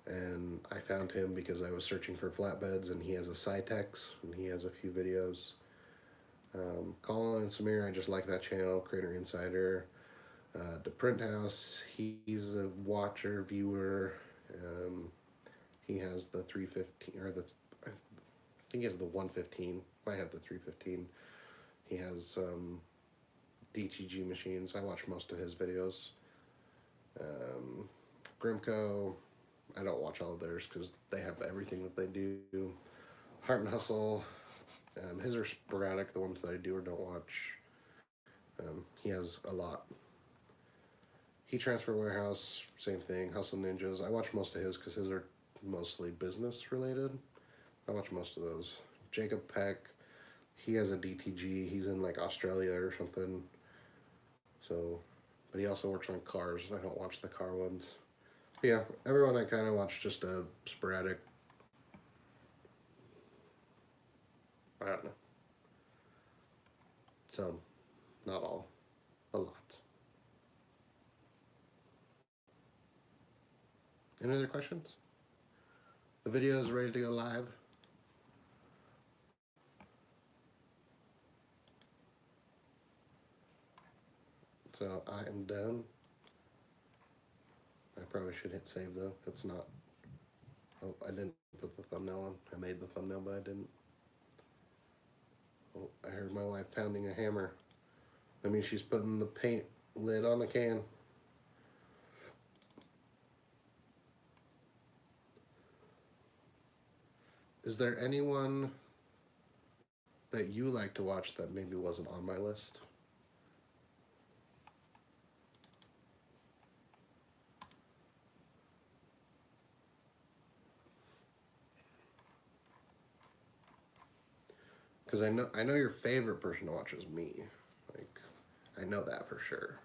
S1: and I found him because I was searching for flatbeds, and he has a Cytex, and he has a few videos. Colin and Samir, I just like that channel. Creator Insider. The Print House, he's a watcher, viewer. He has the 315, or I think he has the 115. I have the 315. He has DTG machines. I watch most of his videos. Grimco, I don't watch all of theirs because they have everything that they do. Heart and Hustle, his are sporadic, the ones that I do or don't watch. He has a lot. Heat Transfer Warehouse, same thing. Hustle Ninjas, I watch most of his because his are mostly business related. I watch most of those. Jacob Peck, he has a DTG. He's in like Australia or something. So, but he also works on cars. I don't watch the car ones. But yeah, everyone I kind of watch just a sporadic. I don't know. Some, not all, a lot. Any other questions? The video is ready to go live. So I am done. I probably should hit save though. It's not. Oh, I didn't put the thumbnail on. I made the thumbnail, but I didn't. Oh, I heard my wife pounding a hammer. That means she's putting the paint lid on the can. Is there anyone that you like to watch that maybe wasn't on my list? Because I know your favorite person to watch is me. Like, I know that for sure.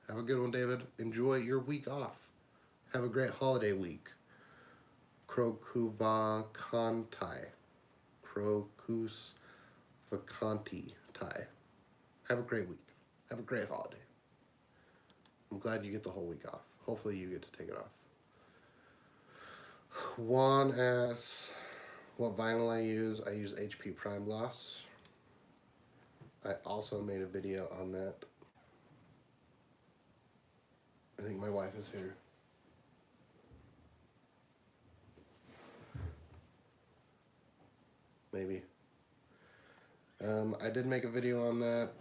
S1: Have a good one, David. Enjoy your week off. Have a great holiday week. Krokuvakantai. Krokus Vacanti tie. Have a great week. Have a great holiday. I'm glad you get the whole week off. Hopefully you get to take it off. Juan asks what vinyl I use. I use HP Prime Gloss. I also made a video on that. I think my wife is here. Maybe. I did make a video on that.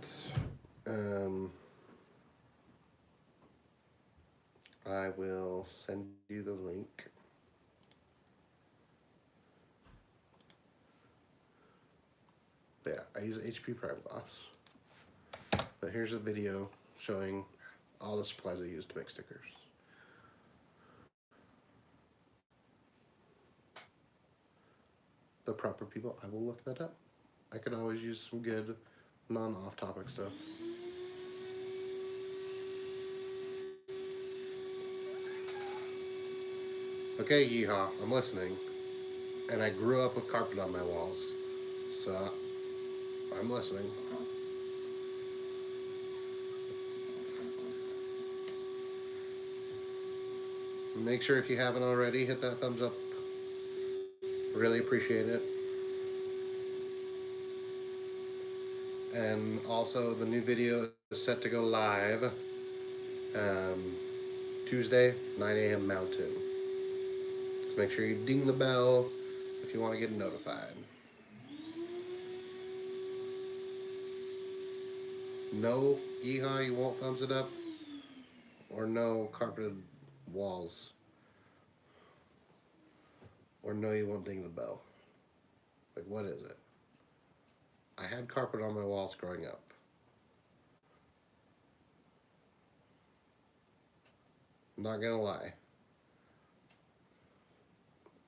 S1: I will send you the link. But yeah, I use HP Prime Gloss. But here's a video showing all the supplies I use to make stickers. The proper people, I will look that up. I could always use some good non-off-topic stuff. Okay, yeehaw, I'm listening. And I grew up with carpet on my walls, so I'm listening. Make sure if you haven't already, hit that thumbs up. Really appreciate it. And also, the new video is set to go live Tuesday, 9 a.m. Mountain. So make sure you ding the bell if you want to get notified. No, yeehaw, you won't thumbs it up? Or no carpeted walls? Or no, you won't ding the bell? Like, what is it? I had carpet on my walls growing up. I'm not gonna lie.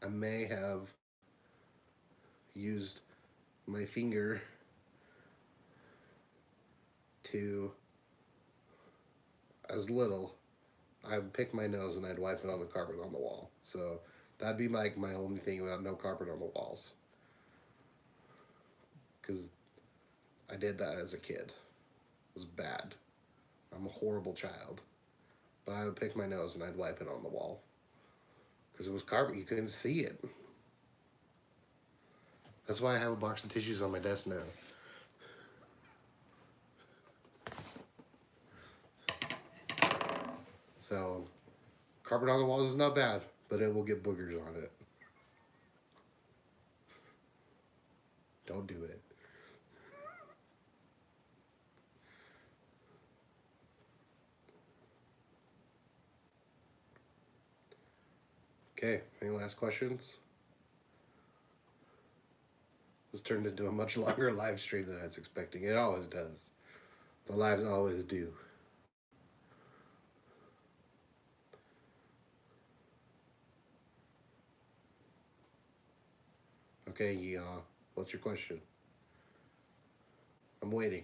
S1: I may have used my finger to, as little, I would pick my nose and I'd wipe it on the carpet on the wall. So that'd be like my only thing about no carpet on the walls. Because I did that as a kid. It was bad. I'm a horrible child. But I would pick my nose and I'd wipe it on the wall. Because it was carpet, you couldn't see it. That's why I have a box of tissues on my desk now. So, carpet on the walls is not bad, but it will get boogers on it. Don't do it. Okay, any last questions? This turned into a much longer live stream than I was expecting. It always does. The lives always do. Okay, yeah. What's your question? I'm waiting.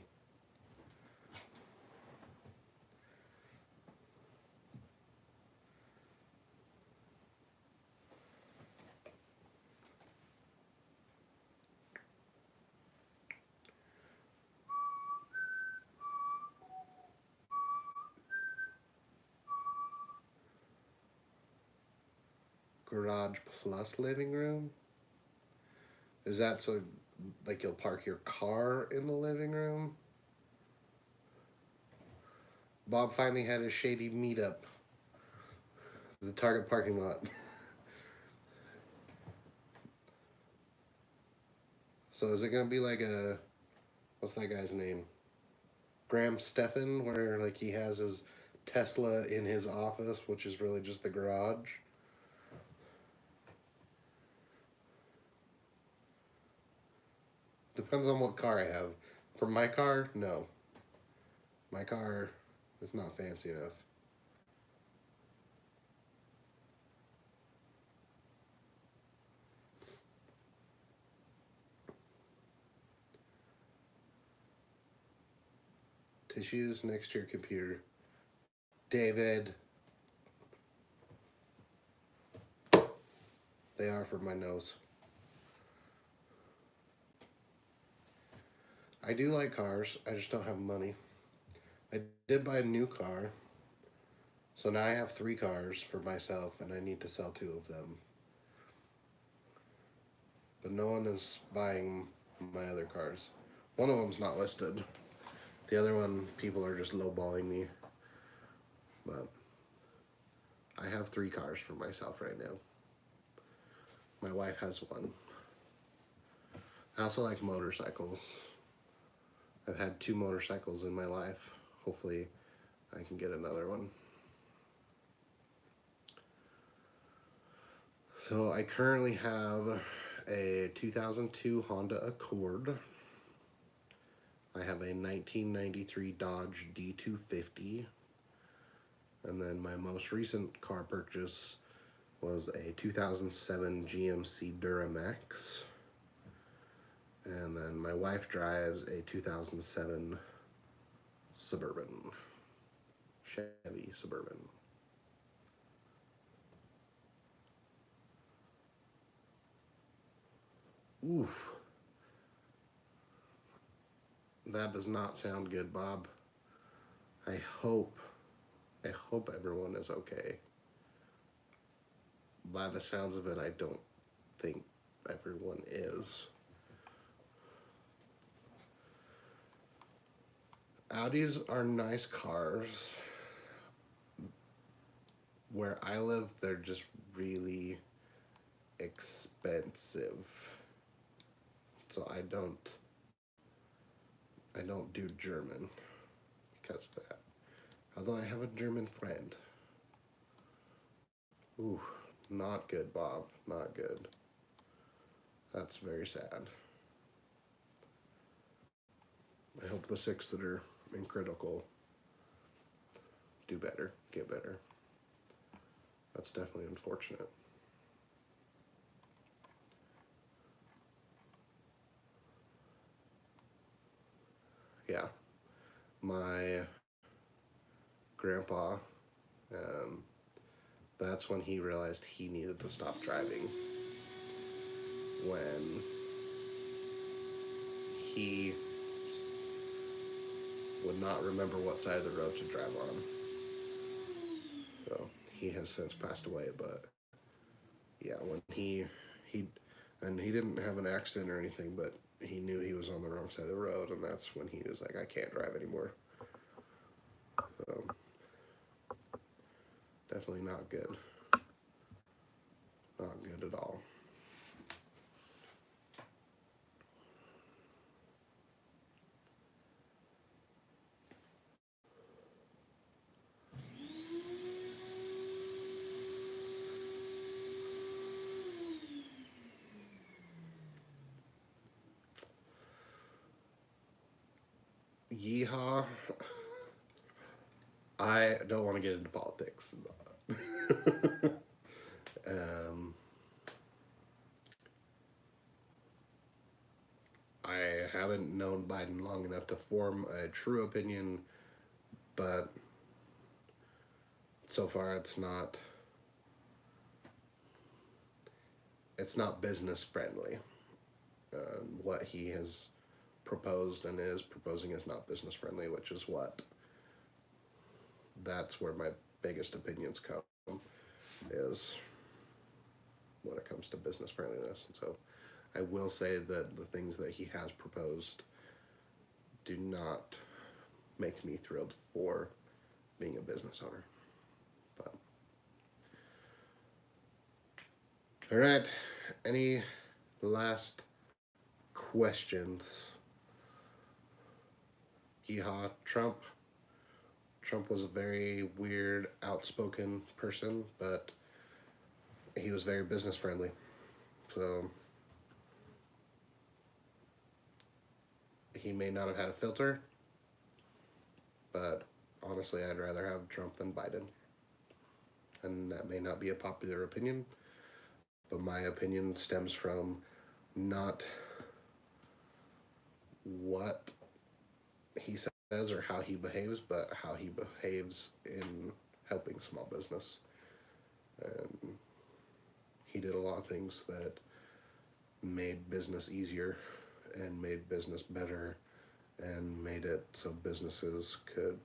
S1: Garage plus living room? Is that so, like, you'll park your car in the living room? Bob finally had a shady meetup. The Target parking lot. So is it gonna be like a, what's that guy's name? Graham Stephan, where like he has his Tesla in his office, which is really just the garage? Depends on what car I have. For my car, no. My car is not fancy enough. Tissues next to your computer. David. They are for my nose. I do like cars. I just don't have money. I did buy a new car. So now I have 3 cars for myself, and I need to sell 2 of them. But no one is buying my other cars. One of them's not listed. The other one, people are just lowballing me. But I have 3 cars for myself right now. My wife has 1. I also like motorcycles. I've had 2 motorcycles in my life. Hopefully I can get another one. So I currently have a 2002 Honda Accord. I have a 1993 Dodge D250. And then my most recent car purchase was a 2007 GMC Duramax. And then my wife drives a 2007 Suburban. Chevy Suburban. Oof. That does not sound good, Bob. I hope everyone is okay. By the sounds of it, I don't think everyone is. Audis are nice cars. Where I live, they're just really expensive. So I don't do German because of that. Although I have a German friend. Ooh, not good, Bob. Not good. That's very sad. I hope the 6 that are in critical do better, get better. That's definitely unfortunate. Yeah, my grandpa, that's when he realized he needed to stop driving. When he would not remember what side of the road to drive on. So he has since passed away, but yeah, when he didn't have an accident or anything, but he knew he was on the wrong side of the road, and that's when he was like, I can't drive anymore. So definitely not good. Not good at all. Yeehaw. I don't want to get into politics. I haven't known Biden long enough to form a true opinion, but so far it's not business friendly. What he has proposed and is proposing is not business friendly, which is that's where my biggest opinions come, is when it comes to business friendliness. And so I will say that the things that he has proposed do not make me thrilled for being a business owner. But all right, any last questions? Yeehaw. Trump was a very weird, outspoken person, but he was very business friendly. So he may not have had a filter, but honestly, I'd rather have Trump than Biden. And that may not be a popular opinion, but my opinion stems from not what he says or how he behaves, but how he behaves in helping small business. And he did a lot of things that made business easier and made business better and made it so businesses could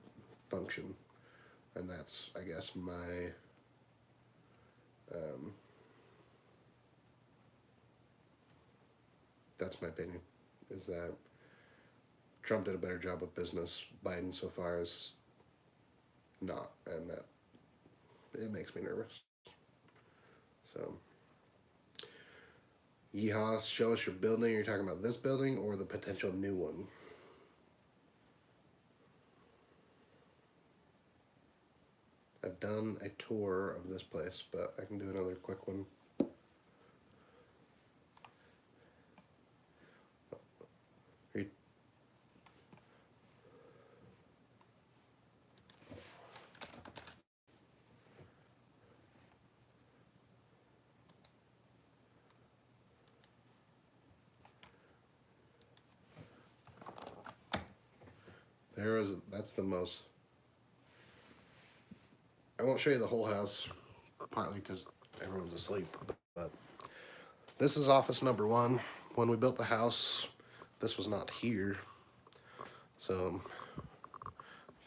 S1: function. And that's, I guess, that's my opinion, is that Trump did a better job of business. Biden so far is not, and that it makes me nervous. So, yeehaw, show us your building. You're talking about this building or the potential new one? I've done a tour of this place, but I can do another quick one. That's the most. I won't show you the whole house, partly because everyone's asleep, but this is office number one. When we built the house, this was not here. So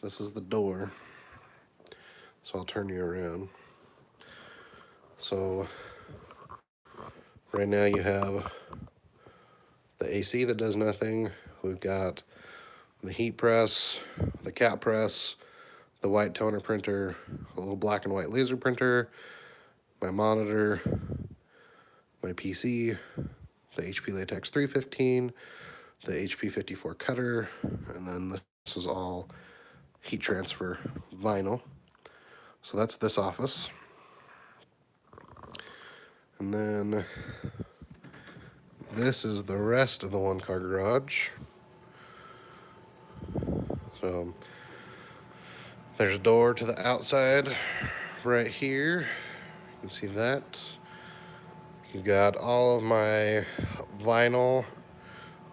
S1: this is the door. So I'll turn you around. So right now you have the AC that does nothing. We've got the heat press, the cap press, the white toner printer, a little black and white laser printer, my monitor, my PC, the HP Latex 315, the HP 54 cutter, and then this is all heat transfer vinyl. So that's this office. And then this is the rest of the one-car garage. So there's a door to the outside right here. You can see that. You've got all of my vinyl.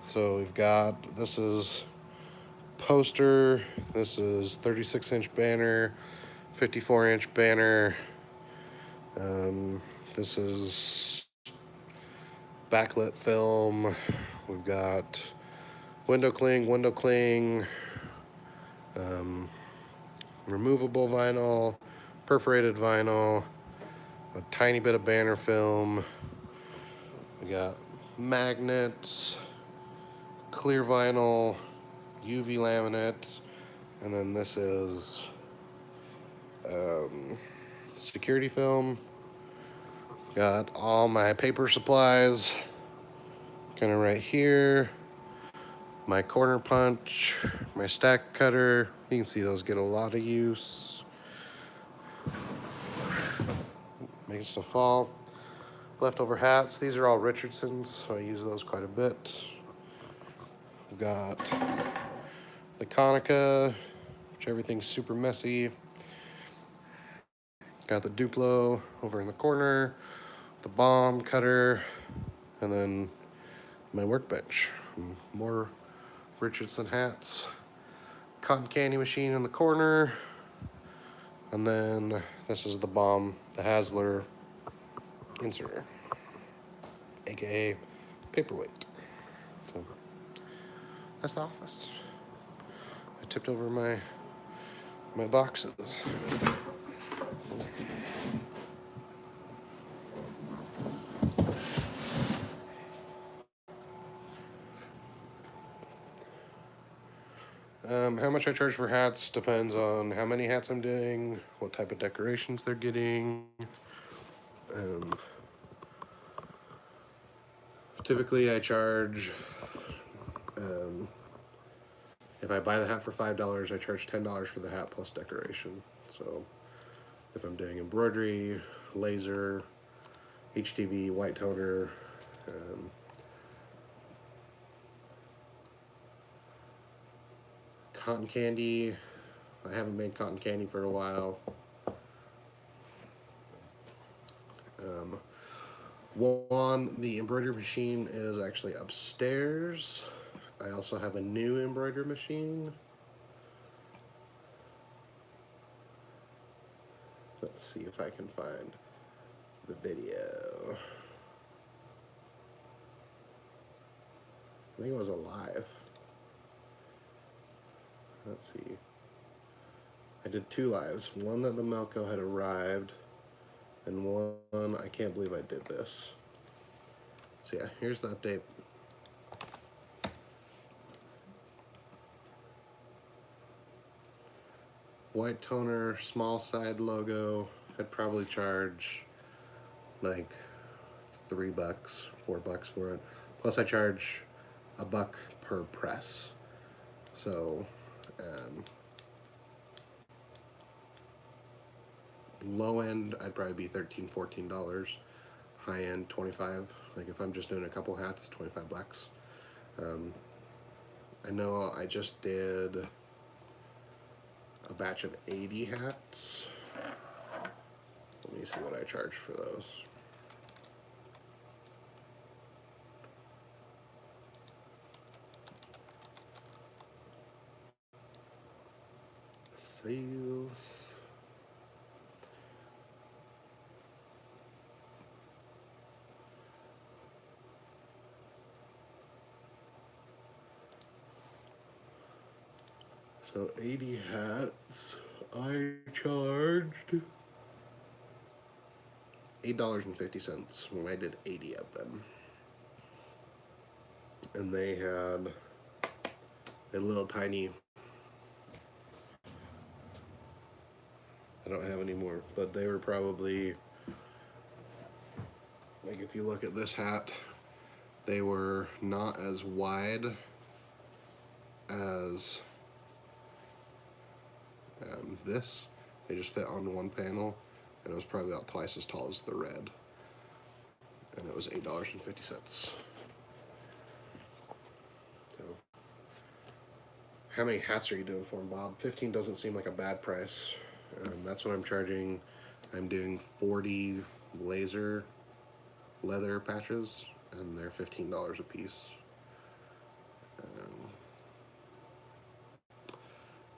S1: So we've got, this is poster, this is 36-inch banner, 54-inch banner. This is backlit film. We've got window cling, removable vinyl, perforated vinyl, a tiny bit of banner film. We got magnets, clear vinyl, UV laminate, and then this is security film. Got all my paper supplies kind of right here. My corner punch, my stack cutter. You can see those get a lot of use. Making stuff fall. Leftover hats. These are all Richardson's, so I use those quite a bit. We've got the Konica, which everything's super messy. Got the Duplo over in the corner, the bomb cutter, and then my workbench. More Richardson hats. Cotton candy machine in the corner. And then this is the bomb, the Hasler inserter, aka paperweight. So that's the office. I tipped over my boxes. How much I charge for hats depends on how many hats I'm doing, what type of decorations they're getting. Typically I charge, if I buy the hat for $5, I charge $10 for the hat plus decoration. So if I'm doing embroidery, laser, HTV, white toner, cotton candy, I haven't made cotton candy for a while. One, the embroidery machine is actually upstairs. I also have a new embroidery machine. Let's see if I can find the video. I think it was alive. Let's see. I did 2 lives. One that the Melco had arrived, and one, I can't believe I did this. So yeah, here's the update. White toner, small side logo. I'd probably charge like $3, $4 for it. Plus I charge $1 per press. So, low end, I'd probably be $13, $14. High end, $25. Like if I'm just doing a couple hats, $25. I know I just did a batch of 80 hats. Let me see what I charge for those. Sales. So 80 hats, I charged $8.50 when I did 80 of them. And they had a little tiny, I don't have any more, but they were probably, like if you look at this hat, they were not as wide as this. They just fit on one panel, and it was probably about twice as tall as the red. And it was $8.50. So, how many hats are you doing for them, Bob? 15 doesn't seem like a bad price. That's what I'm charging. I'm doing 40 laser leather patches, and they're $15 a piece.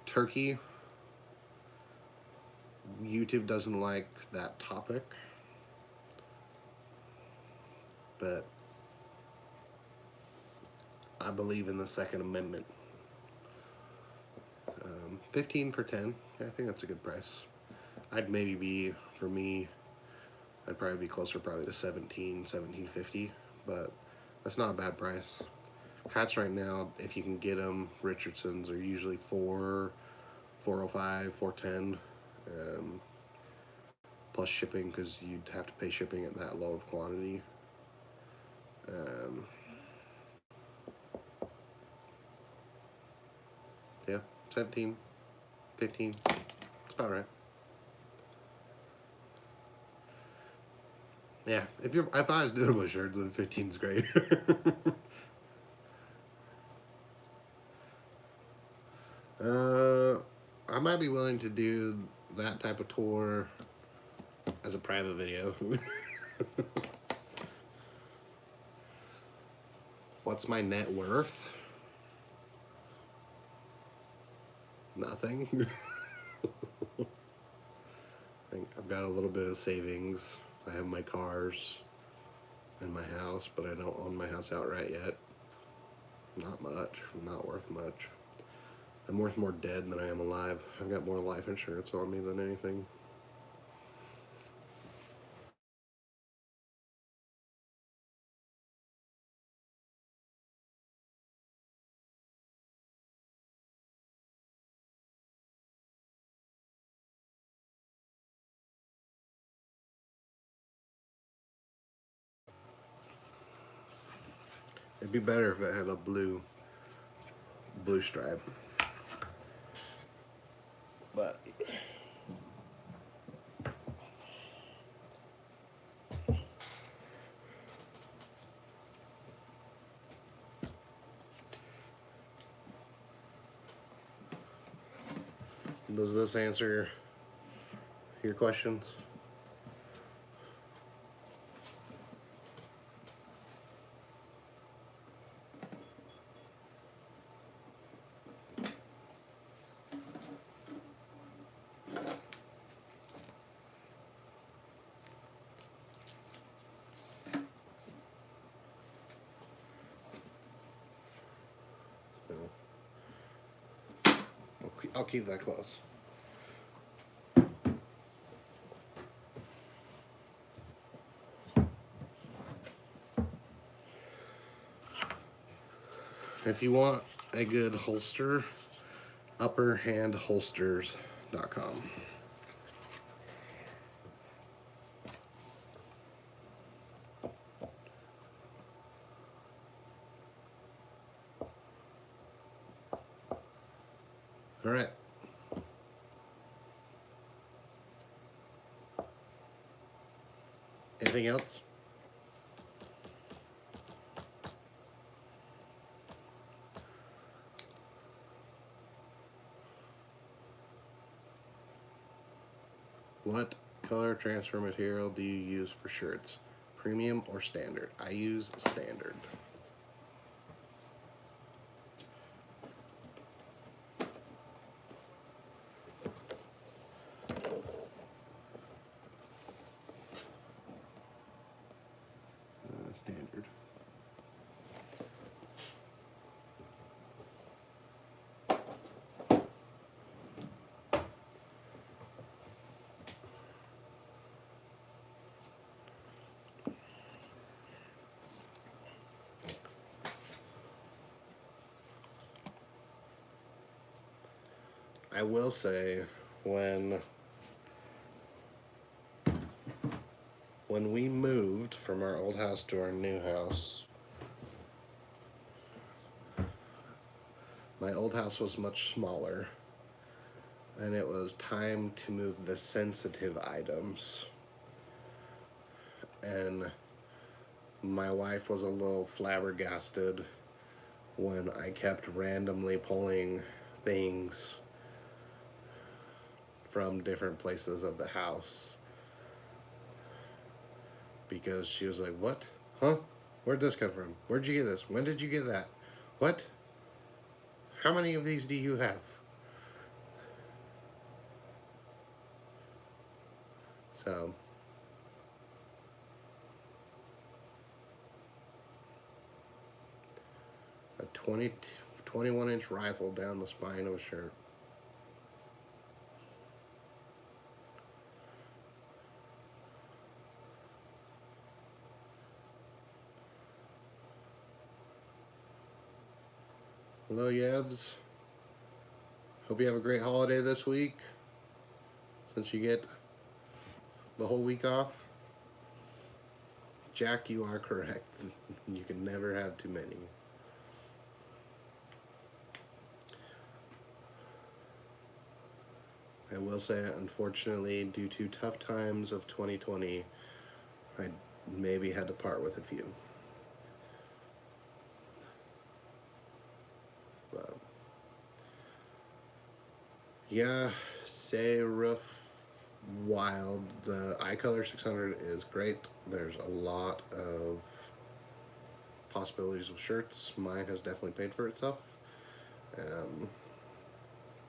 S1: Turkey. YouTube doesn't like that topic, but I believe in the Second Amendment. 15 for 10. I think that's a good price. I'd maybe be, for me, I'd probably be closer probably to 17, $17.50, but that's not a bad price. Hats right now, if you can get them, Richardson's are usually $4.05, $4.10, plus shipping, because you'd have to pay shipping at that low of quantity. Yeah, 17, 15, it's about right. Yeah, if I was doing my shirts, then 15 is great. I might be willing to do that type of tour as a private video. What's my net worth? Nothing. I think I've got a little bit of savings. I have my cars and my house, but I don't own my house outright yet. Not much. Not worth much. I'm worth more dead than I am alive. I've got more life insurance on me than anything. It'd be better if it had a blue stripe. But Does this answer your questions? I'll keep that close. If you want a good holster, upperhandholsters.com. All right. Anything else? What color transfer material do you use for shirts? Premium or standard? I use standard. Standard. I will say, when we moved from our old house to our new house, my old house was much smaller, and it was time to move the sensitive items. And my wife was a little flabbergasted when I kept randomly pulling things from different places of the house, because she was like, what? Huh? Where'd this come from? Where'd you get this? When did you get that? What? How many of these do you have? So, a 21-inch rifle down the spine of a shirt. Hello, Yebs. Hope you have a great holiday this week, since you get the whole week off. Jack, you are correct. You can never have too many. I will say, unfortunately, due to tough times of 2020, I maybe had to part with a few. But yeah, Seraph Wild, the eye color 600 is great. There's a lot of possibilities with shirts. Mine has definitely paid for itself.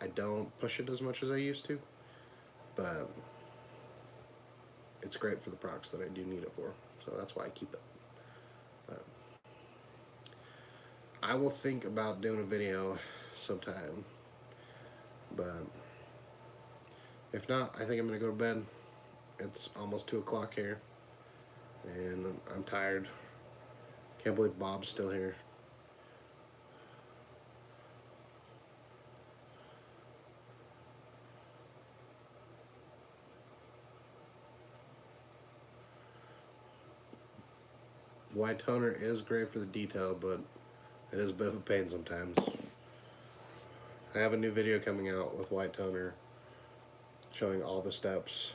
S1: I don't push it as much as I used to, but it's great for the products that I do need it for, so that's why I keep it. I will think about doing a video sometime, but if not, I think I'm gonna go to bed. It's almost 2 o'clock here, and I'm tired. Can't believe Bob's still here. White toner is great for the detail, but it is a bit of a pain sometimes. I have a new video coming out with white toner showing all the steps.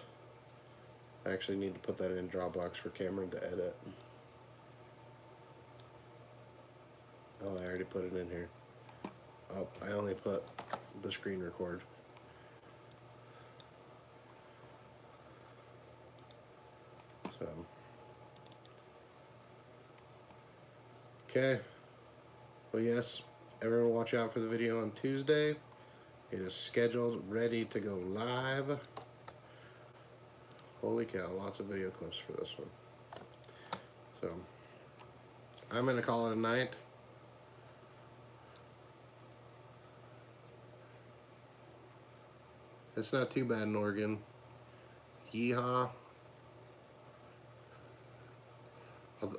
S1: I actually need to put that in Dropbox for Cameron to edit. Oh, I already put it in here. Oh, I only put the screen record. So, okay. Well, yes, everyone watch out for the video on Tuesday. It is scheduled, ready to go live. Holy cow, lots of video clips for this one. So, I'm going to call it a night. It's not too bad in Oregon. Yeehaw.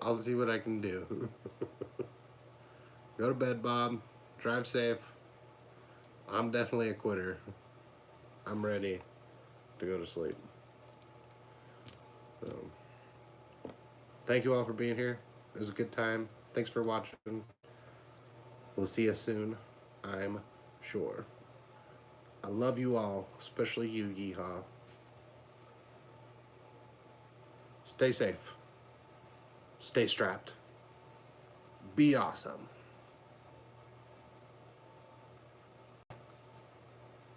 S1: I'll see what I can do. Go to bed, Bob. Drive safe. I'm definitely a quitter. I'm ready to go to sleep. So, thank you all for being here. It was a good time. Thanks for watching. We'll see you soon, I'm sure. I love you all, especially you, Yeehaw. Stay safe. Stay strapped. Be awesome.